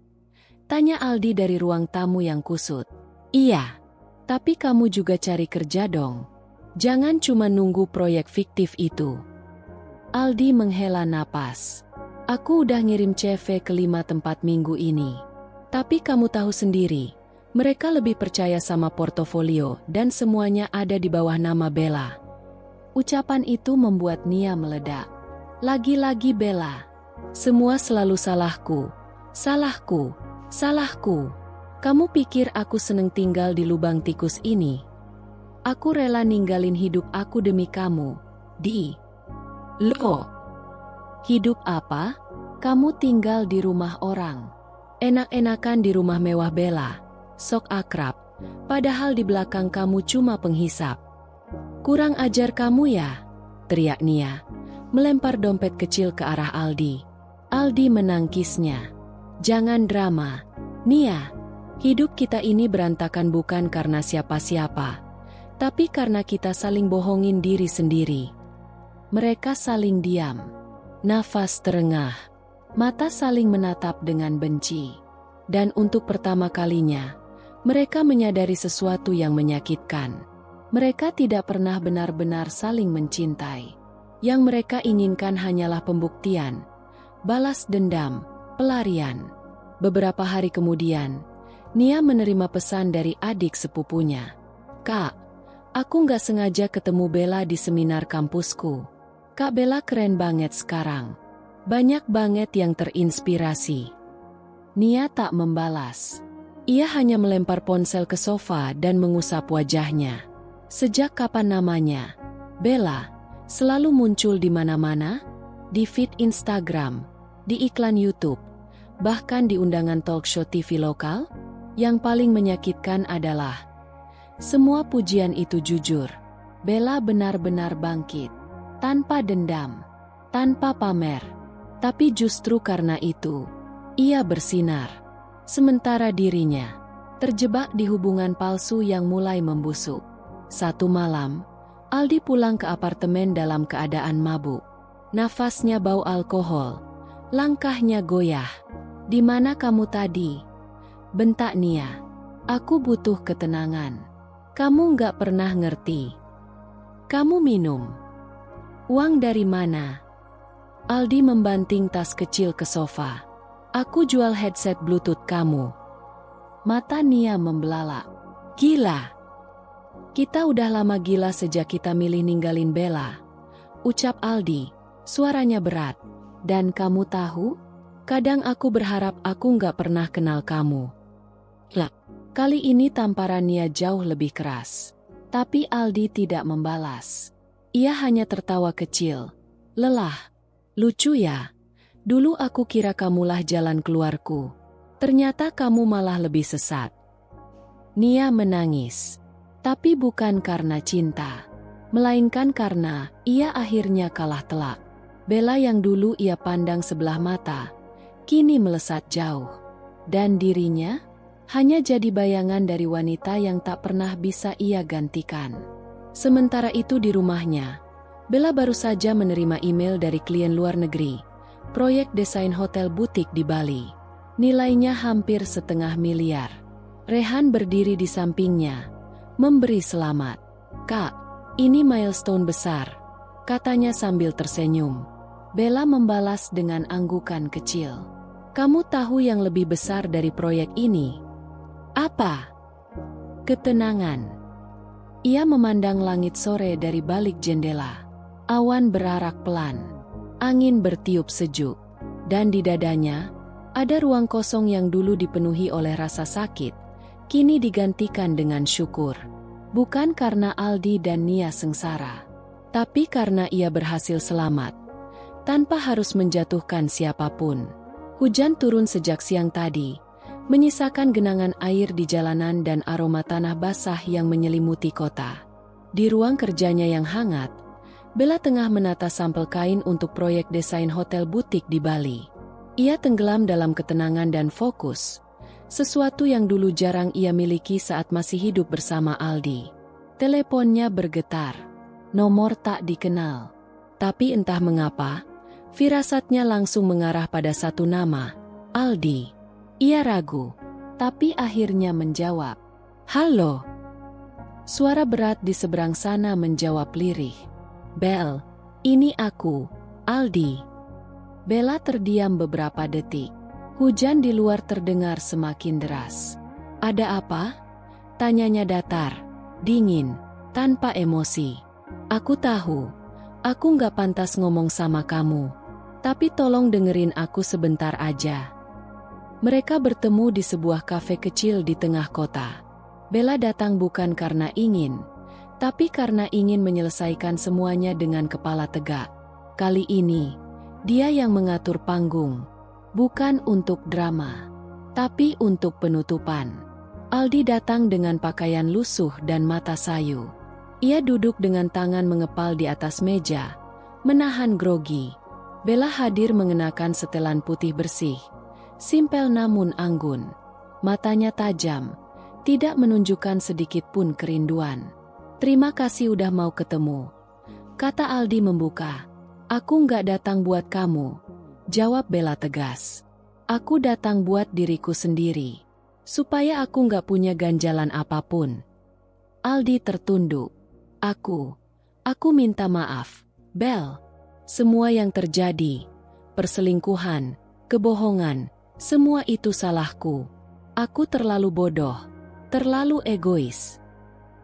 tanya Aldi dari ruang tamu yang kusut. "Iya, tapi kamu juga cari kerja dong. Jangan cuma nunggu proyek fiktif itu." Aldi menghela napas. "Aku udah ngirim CV ke 5 tempat minggu ini. Tapi kamu tahu sendiri, mereka lebih percaya sama portofolio dan semuanya ada di bawah nama Bella." Ucapan itu membuat Nia meledak. Lagi-lagi Bella. "Semua selalu salahku. Salahku. Salahku. Kamu pikir aku seneng tinggal di lubang tikus ini? Aku rela ninggalin hidup aku demi kamu. Loh. Hidup apa? Kamu tinggal di rumah orang. Enak-enakan di rumah mewah Bella. Sok akrab. Padahal di belakang kamu cuma penghisap. Kurang ajar kamu ya?" teriak Nia, melempar dompet kecil ke arah Aldi. Aldi menangkisnya. "Jangan drama, Nia. Hidup kita ini berantakan bukan karena siapa-siapa, tapi karena kita saling bohongin diri sendiri." Mereka saling diam. Nafas terengah. Mata saling menatap dengan benci. Dan untuk pertama kalinya, mereka menyadari sesuatu yang menyakitkan. Mereka tidak pernah benar-benar saling mencintai. Yang mereka inginkan hanyalah pembuktian, balas dendam, pelarian. Beberapa hari kemudian, Nia menerima pesan dari adik sepupunya. "Kak, aku nggak sengaja ketemu Bella di seminar kampusku. Kak Bella keren banget sekarang. Banyak banget yang terinspirasi." Nia tak membalas. Ia hanya melempar ponsel ke sofa dan mengusap wajahnya. Sejak kapan namanya Bella selalu muncul di mana-mana? Di feed Instagram, di iklan YouTube, bahkan di undangan talk show TV lokal? Yang paling menyakitkan adalah semua pujian itu jujur. Bella benar-benar bangkit, tanpa dendam, tanpa pamer. Tapi justru karena itu, ia bersinar. Sementara dirinya terjebak di hubungan palsu yang mulai membusuk. Satu malam, Aldi pulang ke apartemen dalam keadaan mabuk. Nafasnya bau alkohol, langkahnya goyah. "Di mana kamu tadi?" bentak Nia. "Aku butuh ketenangan. Kamu nggak pernah ngerti. Kamu minum. Uang dari mana?" Aldi membanting tas kecil ke sofa. "Aku jual headset Bluetooth kamu." Mata Nia membelalak. "Gila. Kita udah lama gila sejak kita milih ninggalin Bella," ucap Aldi, suaranya berat. "Dan kamu tahu, kadang aku berharap aku nggak pernah kenal kamu." Lah, kali ini tamparan Nia jauh lebih keras. Tapi Aldi tidak membalas. Ia hanya tertawa kecil. "Lelah. Lucu ya? Dulu aku kira kamulah jalan keluarku. Ternyata kamu malah lebih sesat." Nia menangis. Tapi bukan karena cinta, melainkan karena ia akhirnya kalah telak. Bella yang dulu ia pandang sebelah mata, kini melesat jauh. Dan dirinya hanya jadi bayangan dari wanita yang tak pernah bisa ia gantikan. Sementara itu di rumahnya, Bella baru saja menerima email dari klien luar negeri, proyek desain hotel butik di Bali. Nilainya hampir 1,5 miliar. Rehan berdiri di sampingnya, memberi selamat. "Kak, ini milestone besar," katanya sambil tersenyum. Bella membalas dengan anggukan kecil. "Kamu tahu yang lebih besar dari proyek ini?" "Apa?" "Ketenangan." Ia memandang langit sore dari balik jendela. Awan berarak pelan, angin bertiup sejuk, dan di dadanya ada ruang kosong yang dulu dipenuhi oleh rasa sakit, kini digantikan dengan syukur. Bukan karena Aldi dan Nia sengsara, tapi karena ia berhasil selamat, tanpa harus menjatuhkan siapapun. Hujan turun sejak siang tadi, menyisakan genangan air di jalanan dan aroma tanah basah yang menyelimuti kota. Di ruang kerjanya yang hangat, Bella tengah menata sampel kain untuk proyek desain hotel butik di Bali. Ia tenggelam dalam ketenangan dan fokus, sesuatu yang dulu jarang ia miliki saat masih hidup bersama Aldi. Teleponnya bergetar. Nomor tak dikenal. Tapi entah mengapa, firasatnya langsung mengarah pada satu nama, Aldi. Ia ragu, tapi akhirnya menjawab. Halo. Suara berat di seberang sana menjawab lirih. Bel, ini aku, Aldi. Bella terdiam beberapa detik. Hujan di luar terdengar semakin deras. Ada apa? Tanyanya datar, dingin, tanpa emosi. Aku tahu, aku nggak pantas ngomong sama kamu. Tapi tolong dengerin aku sebentar aja. Mereka bertemu di sebuah kafe kecil di tengah kota. Bella datang bukan karena ingin, tapi karena ingin menyelesaikan semuanya dengan kepala tegak. Kali ini, dia yang mengatur panggung. Bukan untuk drama, tapi untuk penutupan. Aldi datang dengan pakaian lusuh dan mata sayu. Ia duduk dengan tangan mengepal di atas meja, menahan grogi. Bella hadir mengenakan setelan putih bersih, simpel namun anggun. Matanya tajam, tidak menunjukkan sedikit pun kerinduan. Terima kasih udah mau ketemu, kata Aldi membuka. Aku nggak datang buat kamu, jawab Bella tegas. Aku datang buat diriku sendiri, supaya aku nggak punya ganjalan apapun. Aldi tertunduk. Aku minta maaf, Bel. Semua yang terjadi, perselingkuhan, kebohongan, semua itu salahku. Aku terlalu bodoh, terlalu egois.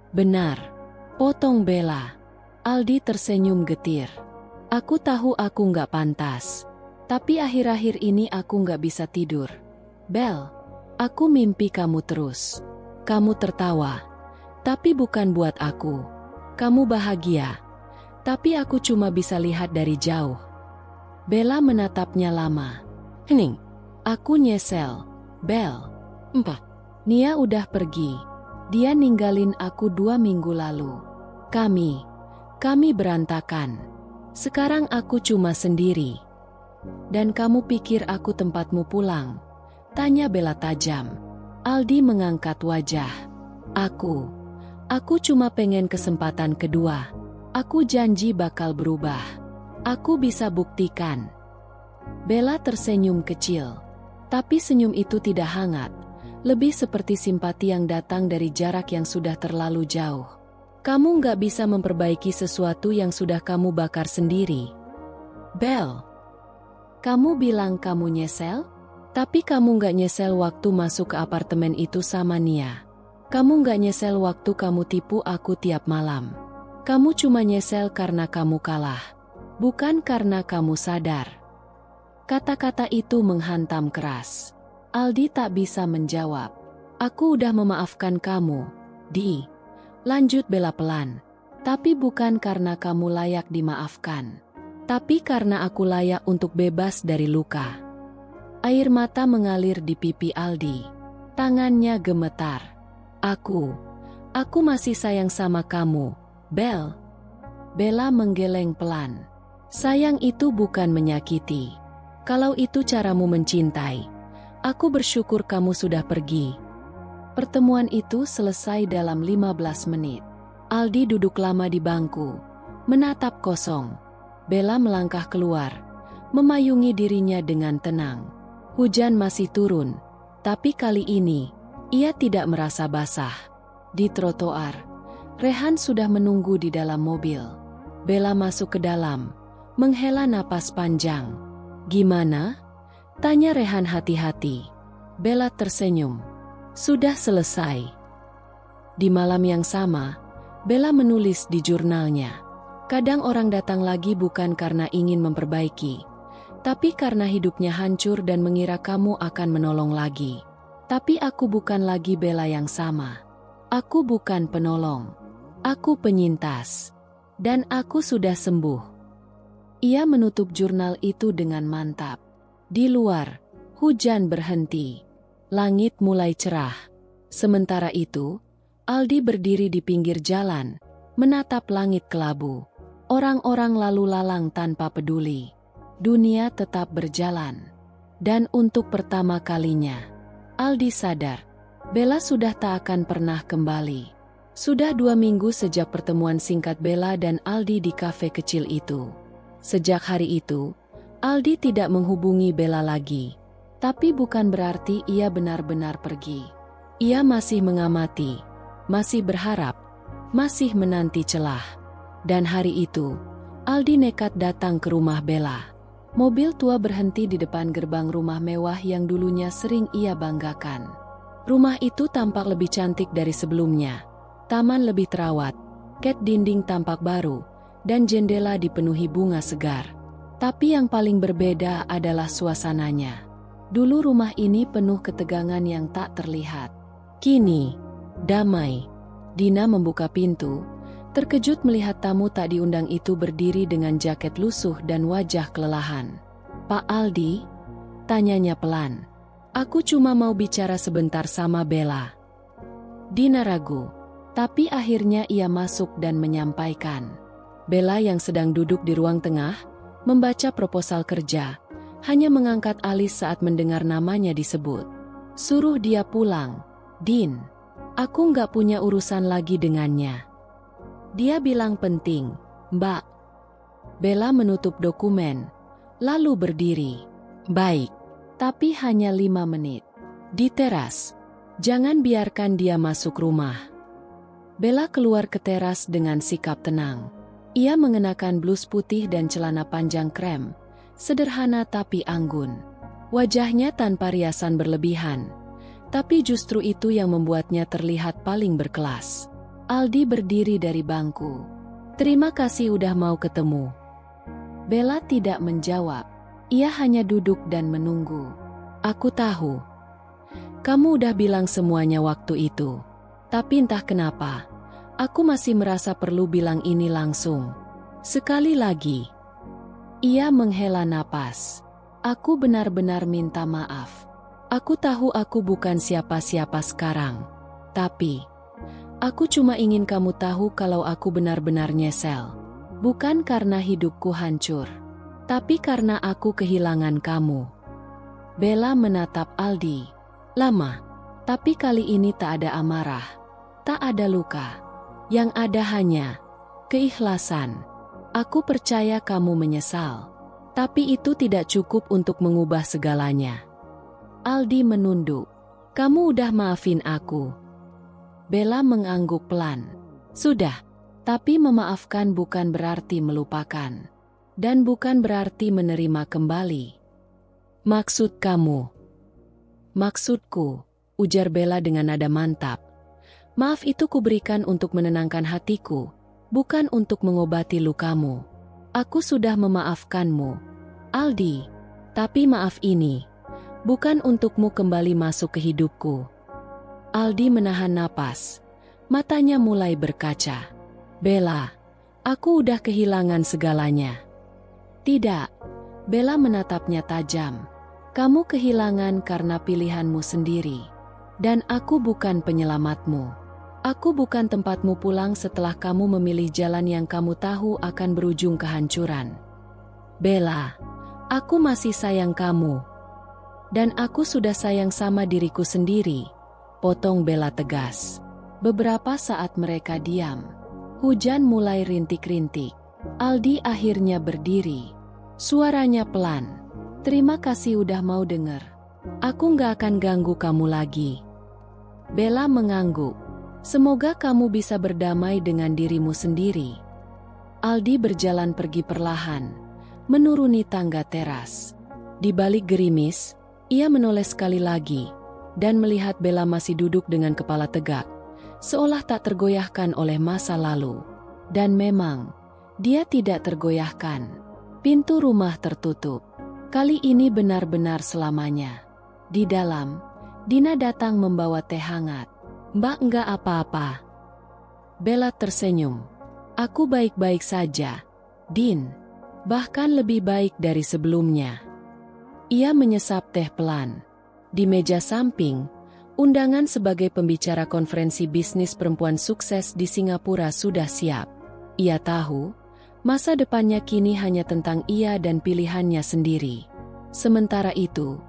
Benar. Potong Bella. Aldi tersenyum getir. Aku tahu aku nggak pantas. Tapi akhir-akhir ini aku nggak bisa tidur. Bel, aku mimpi kamu terus. Kamu tertawa. Tapi bukan buat aku. Kamu bahagia. Tapi aku cuma bisa lihat dari jauh. Bella menatapnya lama. Hening. Aku nyesel. Bel. Nia udah pergi. Dia ninggalin aku 2 minggu lalu. Kami berantakan. Sekarang aku cuma sendiri. Dan kamu pikir aku tempatmu pulang? Tanya Bella tajam. Aldi mengangkat wajah. Aku cuma pengen kesempatan kedua. Aku janji bakal berubah. Aku bisa buktikan. Bella tersenyum kecil. Tapi senyum itu tidak hangat. Lebih seperti simpati yang datang dari jarak yang sudah terlalu jauh. Kamu nggak bisa memperbaiki sesuatu yang sudah kamu bakar sendiri. Bel, kamu bilang kamu nyesel? Tapi kamu nggak nyesel waktu masuk ke apartemen itu sama Nia. Kamu nggak nyesel waktu kamu tipu aku tiap malam. Kamu cuma nyesel karena kamu kalah. Bukan karena kamu sadar. Kata-kata itu menghantam keras. Aldi tak bisa menjawab. Aku udah memaafkan kamu, Di. Lanjut Bella pelan. Tapi bukan karena kamu layak dimaafkan. Tapi karena aku layak untuk bebas dari luka. Air mata mengalir di pipi Aldi. Tangannya gemetar. Aku masih sayang sama kamu, Bel. Bella menggeleng pelan. Sayang itu bukan menyakiti. Kalau itu caramu mencintai, aku bersyukur kamu sudah pergi. Pertemuan itu selesai dalam 15 menit. Aldi duduk lama di bangku, menatap kosong. Bella melangkah keluar, memayungi dirinya dengan tenang. Hujan masih turun, tapi kali ini, ia tidak merasa basah. Di trotoar, Rehan sudah menunggu di dalam mobil. Bella masuk ke dalam, menghela napas panjang. Gimana? Tanya Rehan hati-hati. Bella tersenyum. Sudah selesai. Di malam yang sama, Bella menulis di jurnalnya. Kadang orang datang lagi bukan karena ingin memperbaiki, tapi karena hidupnya hancur dan mengira kamu akan menolong lagi. Tapi aku bukan lagi Bella yang sama. Aku bukan penolong. Aku penyintas. Dan aku sudah sembuh. Ia menutup jurnal itu dengan mantap. Di luar, Hujan berhenti. Langit mulai cerah. Sementara itu, Aldi berdiri di pinggir jalan, menatap langit kelabu. Orang-orang lalu lalang tanpa peduli. Dunia tetap berjalan. Dan untuk pertama kalinya, Aldi sadar, Bella sudah tak akan pernah kembali. Sudah 2 minggu sejak pertemuan singkat Bella dan Aldi di kafe kecil itu. Sejak hari itu, Aldi tidak menghubungi Bella lagi. Tapi bukan berarti ia benar-benar pergi. Ia masih mengamati, masih berharap, masih menanti celah. Dan hari itu, Aldi nekat datang ke rumah Bella. Mobil tua berhenti di depan gerbang rumah mewah yang dulunya sering ia banggakan. Rumah itu tampak lebih cantik dari sebelumnya. Taman lebih terawat, cat dinding tampak baru, dan jendela dipenuhi bunga segar. Tapi yang paling berbeda adalah suasananya. Dulu rumah ini penuh ketegangan yang tak terlihat. Kini, damai. Dina membuka pintu, terkejut melihat tamu tak diundang itu berdiri dengan jaket lusuh dan wajah kelelahan. "Pak Aldi?" tanyanya pelan. "Aku cuma mau bicara sebentar sama Bella." Dina ragu, tapi akhirnya ia masuk dan menyampaikan. Bella yang sedang duduk di ruang tengah, membaca proposal kerja, hanya mengangkat alis saat mendengar namanya disebut. "Suruh dia pulang, Din. Aku nggak punya urusan lagi dengannya. Dia bilang penting, Mbak." Bella menutup dokumen, lalu berdiri. "Baik, tapi hanya 5 menit. Di teras. Jangan biarkan dia masuk rumah." Bella keluar ke teras dengan sikap tenang. Ia mengenakan blus putih dan celana panjang krem, sederhana tapi anggun. Wajahnya tanpa riasan berlebihan, tapi justru itu yang membuatnya terlihat paling berkelas. Aldi berdiri dari bangku. "Terima kasih udah mau ketemu." Bella tidak menjawab. Ia hanya duduk dan menunggu. "Aku tahu. Kamu udah bilang semuanya waktu itu. Tapi entah kenapa, aku masih merasa perlu bilang ini langsung. Sekali lagi." Ia menghela napas. "Aku benar-benar minta maaf. Aku tahu aku bukan siapa-siapa sekarang. Tapi, aku cuma ingin kamu tahu kalau aku benar-benar nyesel. Bukan karena hidupku hancur, tapi karena aku kehilangan kamu." Bella menatap Aldi. Lama, tapi kali ini tak ada amarah, tak ada luka. Yang ada hanya keikhlasan. "Aku percaya kamu menyesal, tapi itu tidak cukup untuk mengubah segalanya." Aldi menunduk. "Kamu udah maafin aku?" Bella mengangguk pelan. "Sudah, tapi memaafkan bukan berarti melupakan. Dan bukan berarti menerima kembali." "Maksud kamu?" "Maksudku," ujar Bella dengan nada mantap. "Maaf itu kuberikan untuk menenangkan hatiku, bukan untuk mengobati lukamu. Aku sudah memaafkanmu, Aldi. Tapi maaf ini bukan untukmu kembali masuk ke hidupku." Aldi menahan napas. Matanya mulai berkaca. "Bella, aku udah kehilangan segalanya." "Tidak." Bella menatapnya tajam. "Kamu kehilangan karena pilihanmu sendiri. Dan aku bukan penyelamatmu. Aku bukan tempatmu pulang setelah kamu memilih jalan yang kamu tahu akan berujung kehancuran." "Bella, aku masih sayang kamu. Dan aku sudah sayang sama diriku sendiri," potong Bella tegas. Beberapa saat mereka diam. Hujan mulai rintik-rintik. Aldi akhirnya berdiri. Suaranya pelan. "Terima kasih udah mau denger. Aku nggak akan ganggu kamu lagi." Bella mengangguk. "Semoga kamu bisa berdamai dengan dirimu sendiri." Aldi berjalan pergi perlahan, menuruni tangga teras. Di balik gerimis, ia menoleh sekali lagi, dan melihat Bella masih duduk dengan kepala tegak, seolah tak tergoyahkan oleh masa lalu. Dan memang, dia tidak tergoyahkan. Pintu rumah tertutup. Kali ini benar-benar selamanya. Di dalam, Dina datang membawa teh hangat. "Mbak enggak apa-apa?" Bella tersenyum. "Aku baik-baik saja, Din. Bahkan lebih baik dari sebelumnya." Ia menyesap teh pelan. Di meja samping, undangan sebagai pembicara konferensi bisnis perempuan sukses di Singapura sudah siap. Ia tahu, masa depannya kini hanya tentang ia dan pilihannya sendiri. Sementara itu,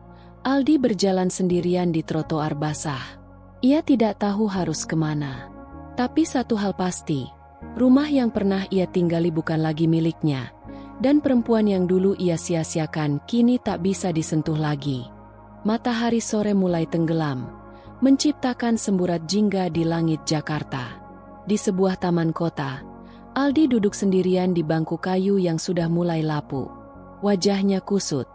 Aldi berjalan sendirian di trotoar basah. Ia tidak tahu harus kemana. Tapi satu hal pasti, rumah yang pernah ia tinggali bukan lagi miliknya, dan perempuan yang dulu ia sia-siakan kini tak bisa disentuh lagi. Matahari sore mulai tenggelam, menciptakan semburat jingga di langit Jakarta. Di sebuah taman kota, Aldi duduk sendirian di bangku kayu yang sudah mulai lapuk. Wajahnya kusut,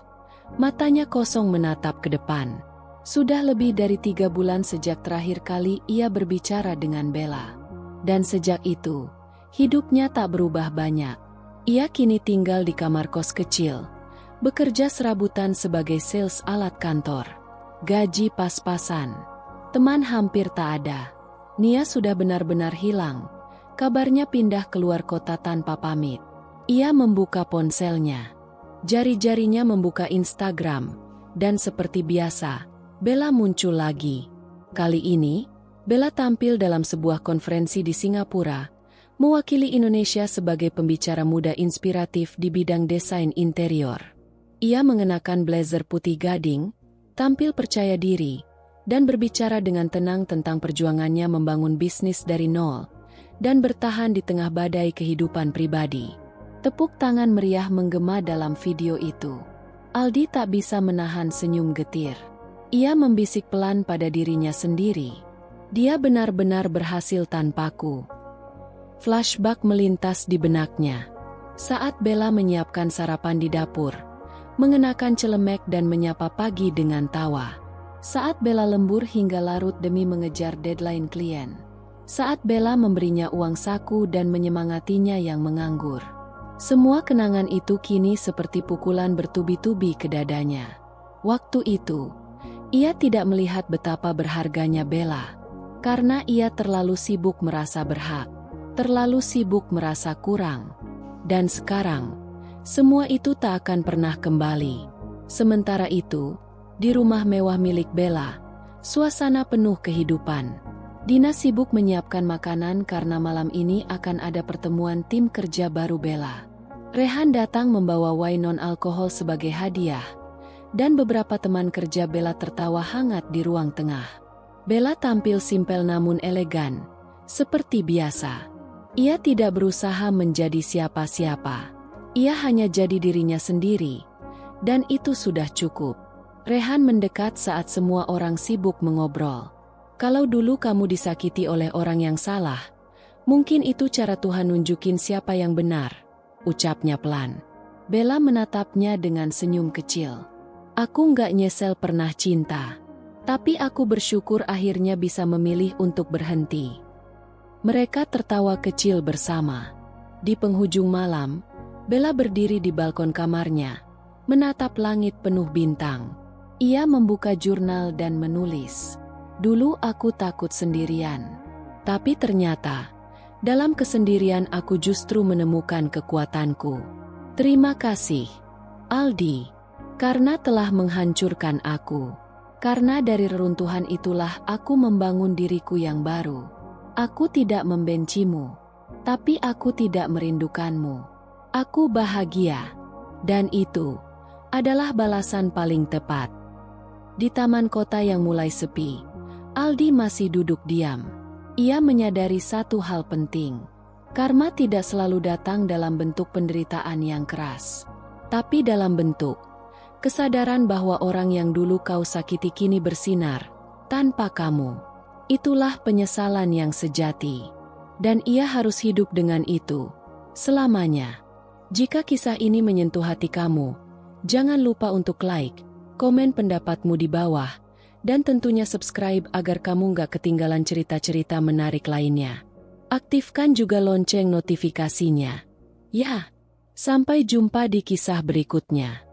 matanya kosong menatap ke depan. Sudah lebih dari 3 bulan sejak terakhir kali ia berbicara dengan Bella. Dan sejak itu, hidupnya tak berubah banyak. Ia kini tinggal di kamar kos kecil, bekerja serabutan sebagai sales alat kantor. Gaji pas-pasan. Teman hampir tak ada. Nia sudah benar-benar hilang. Kabarnya pindah keluar kota tanpa pamit. Ia membuka ponselnya. Jari-jarinya membuka Instagram. Dan seperti biasa, Bella muncul lagi. Kali ini, Bella tampil dalam sebuah konferensi di Singapura, mewakili Indonesia sebagai pembicara muda inspiratif di bidang desain interior. Ia mengenakan blazer putih gading, tampil percaya diri, dan berbicara dengan tenang tentang perjuangannya membangun bisnis dari nol, dan bertahan di tengah badai kehidupan pribadi. Tepuk tangan meriah menggema dalam video itu. Aldi tak bisa menahan senyum getir. Ia membisik pelan pada dirinya sendiri. Dia benar-benar berhasil tanpaku. Flashback melintas di benaknya. Saat Bella menyiapkan sarapan di dapur, mengenakan celemek dan menyapa pagi dengan tawa. Saat Bella lembur hingga larut demi mengejar deadline klien. Saat Bella memberinya uang saku dan menyemangatinya yang menganggur. Semua kenangan itu kini seperti pukulan bertubi-tubi ke dadanya. Waktu itu, ia tidak melihat betapa berharganya Bella. Karena ia terlalu sibuk merasa berhak. Terlalu sibuk merasa kurang. Dan sekarang, semua itu tak akan pernah kembali. Sementara itu, di rumah mewah milik Bella, suasana penuh kehidupan. Dina sibuk menyiapkan makanan karena malam ini akan ada pertemuan tim kerja baru Bella. Rehan datang membawa wine non-alkohol sebagai hadiah, dan beberapa teman kerja Bella tertawa hangat di ruang tengah. Bella tampil simpel namun elegan, seperti biasa. Ia tidak berusaha menjadi siapa-siapa. Ia hanya jadi dirinya sendiri, dan itu sudah cukup. Rehan mendekat saat semua orang sibuk mengobrol. Kalau dulu kamu disakiti oleh orang yang salah, mungkin itu cara Tuhan nunjukin siapa yang benar, ucapnya pelan. Bella menatapnya dengan senyum kecil. Aku nggak nyesel pernah cinta, tapi aku bersyukur akhirnya bisa memilih untuk berhenti. Mereka tertawa kecil bersama. Di penghujung malam, Bella berdiri di balkon kamarnya, menatap langit penuh bintang. Ia membuka jurnal dan menulis. Dulu aku takut sendirian. Tapi ternyata, dalam kesendirian aku justru menemukan kekuatanku. Terima kasih, Aldi, karena telah menghancurkan aku. Karena dari reruntuhan itulah aku membangun diriku yang baru. Aku tidak membencimu, tapi aku tidak merindukanmu. Aku bahagia, dan itu adalah balasan paling tepat. Di taman kota yang mulai sepi, Aldi masih duduk diam. Ia menyadari satu hal penting. Karma tidak selalu datang dalam bentuk penderitaan yang keras, tapi dalam bentuk kesadaran bahwa orang yang dulu kau sakiti kini bersinar tanpa kamu. Itulah penyesalan yang sejati. Dan ia harus hidup dengan itu selamanya. Jika kisah ini menyentuh hati kamu, jangan lupa untuk like, komen pendapatmu di bawah, dan tentunya subscribe agar kamu gak ketinggalan cerita-cerita menarik lainnya. Aktifkan juga lonceng notifikasinya. Ya, sampai jumpa di kisah berikutnya.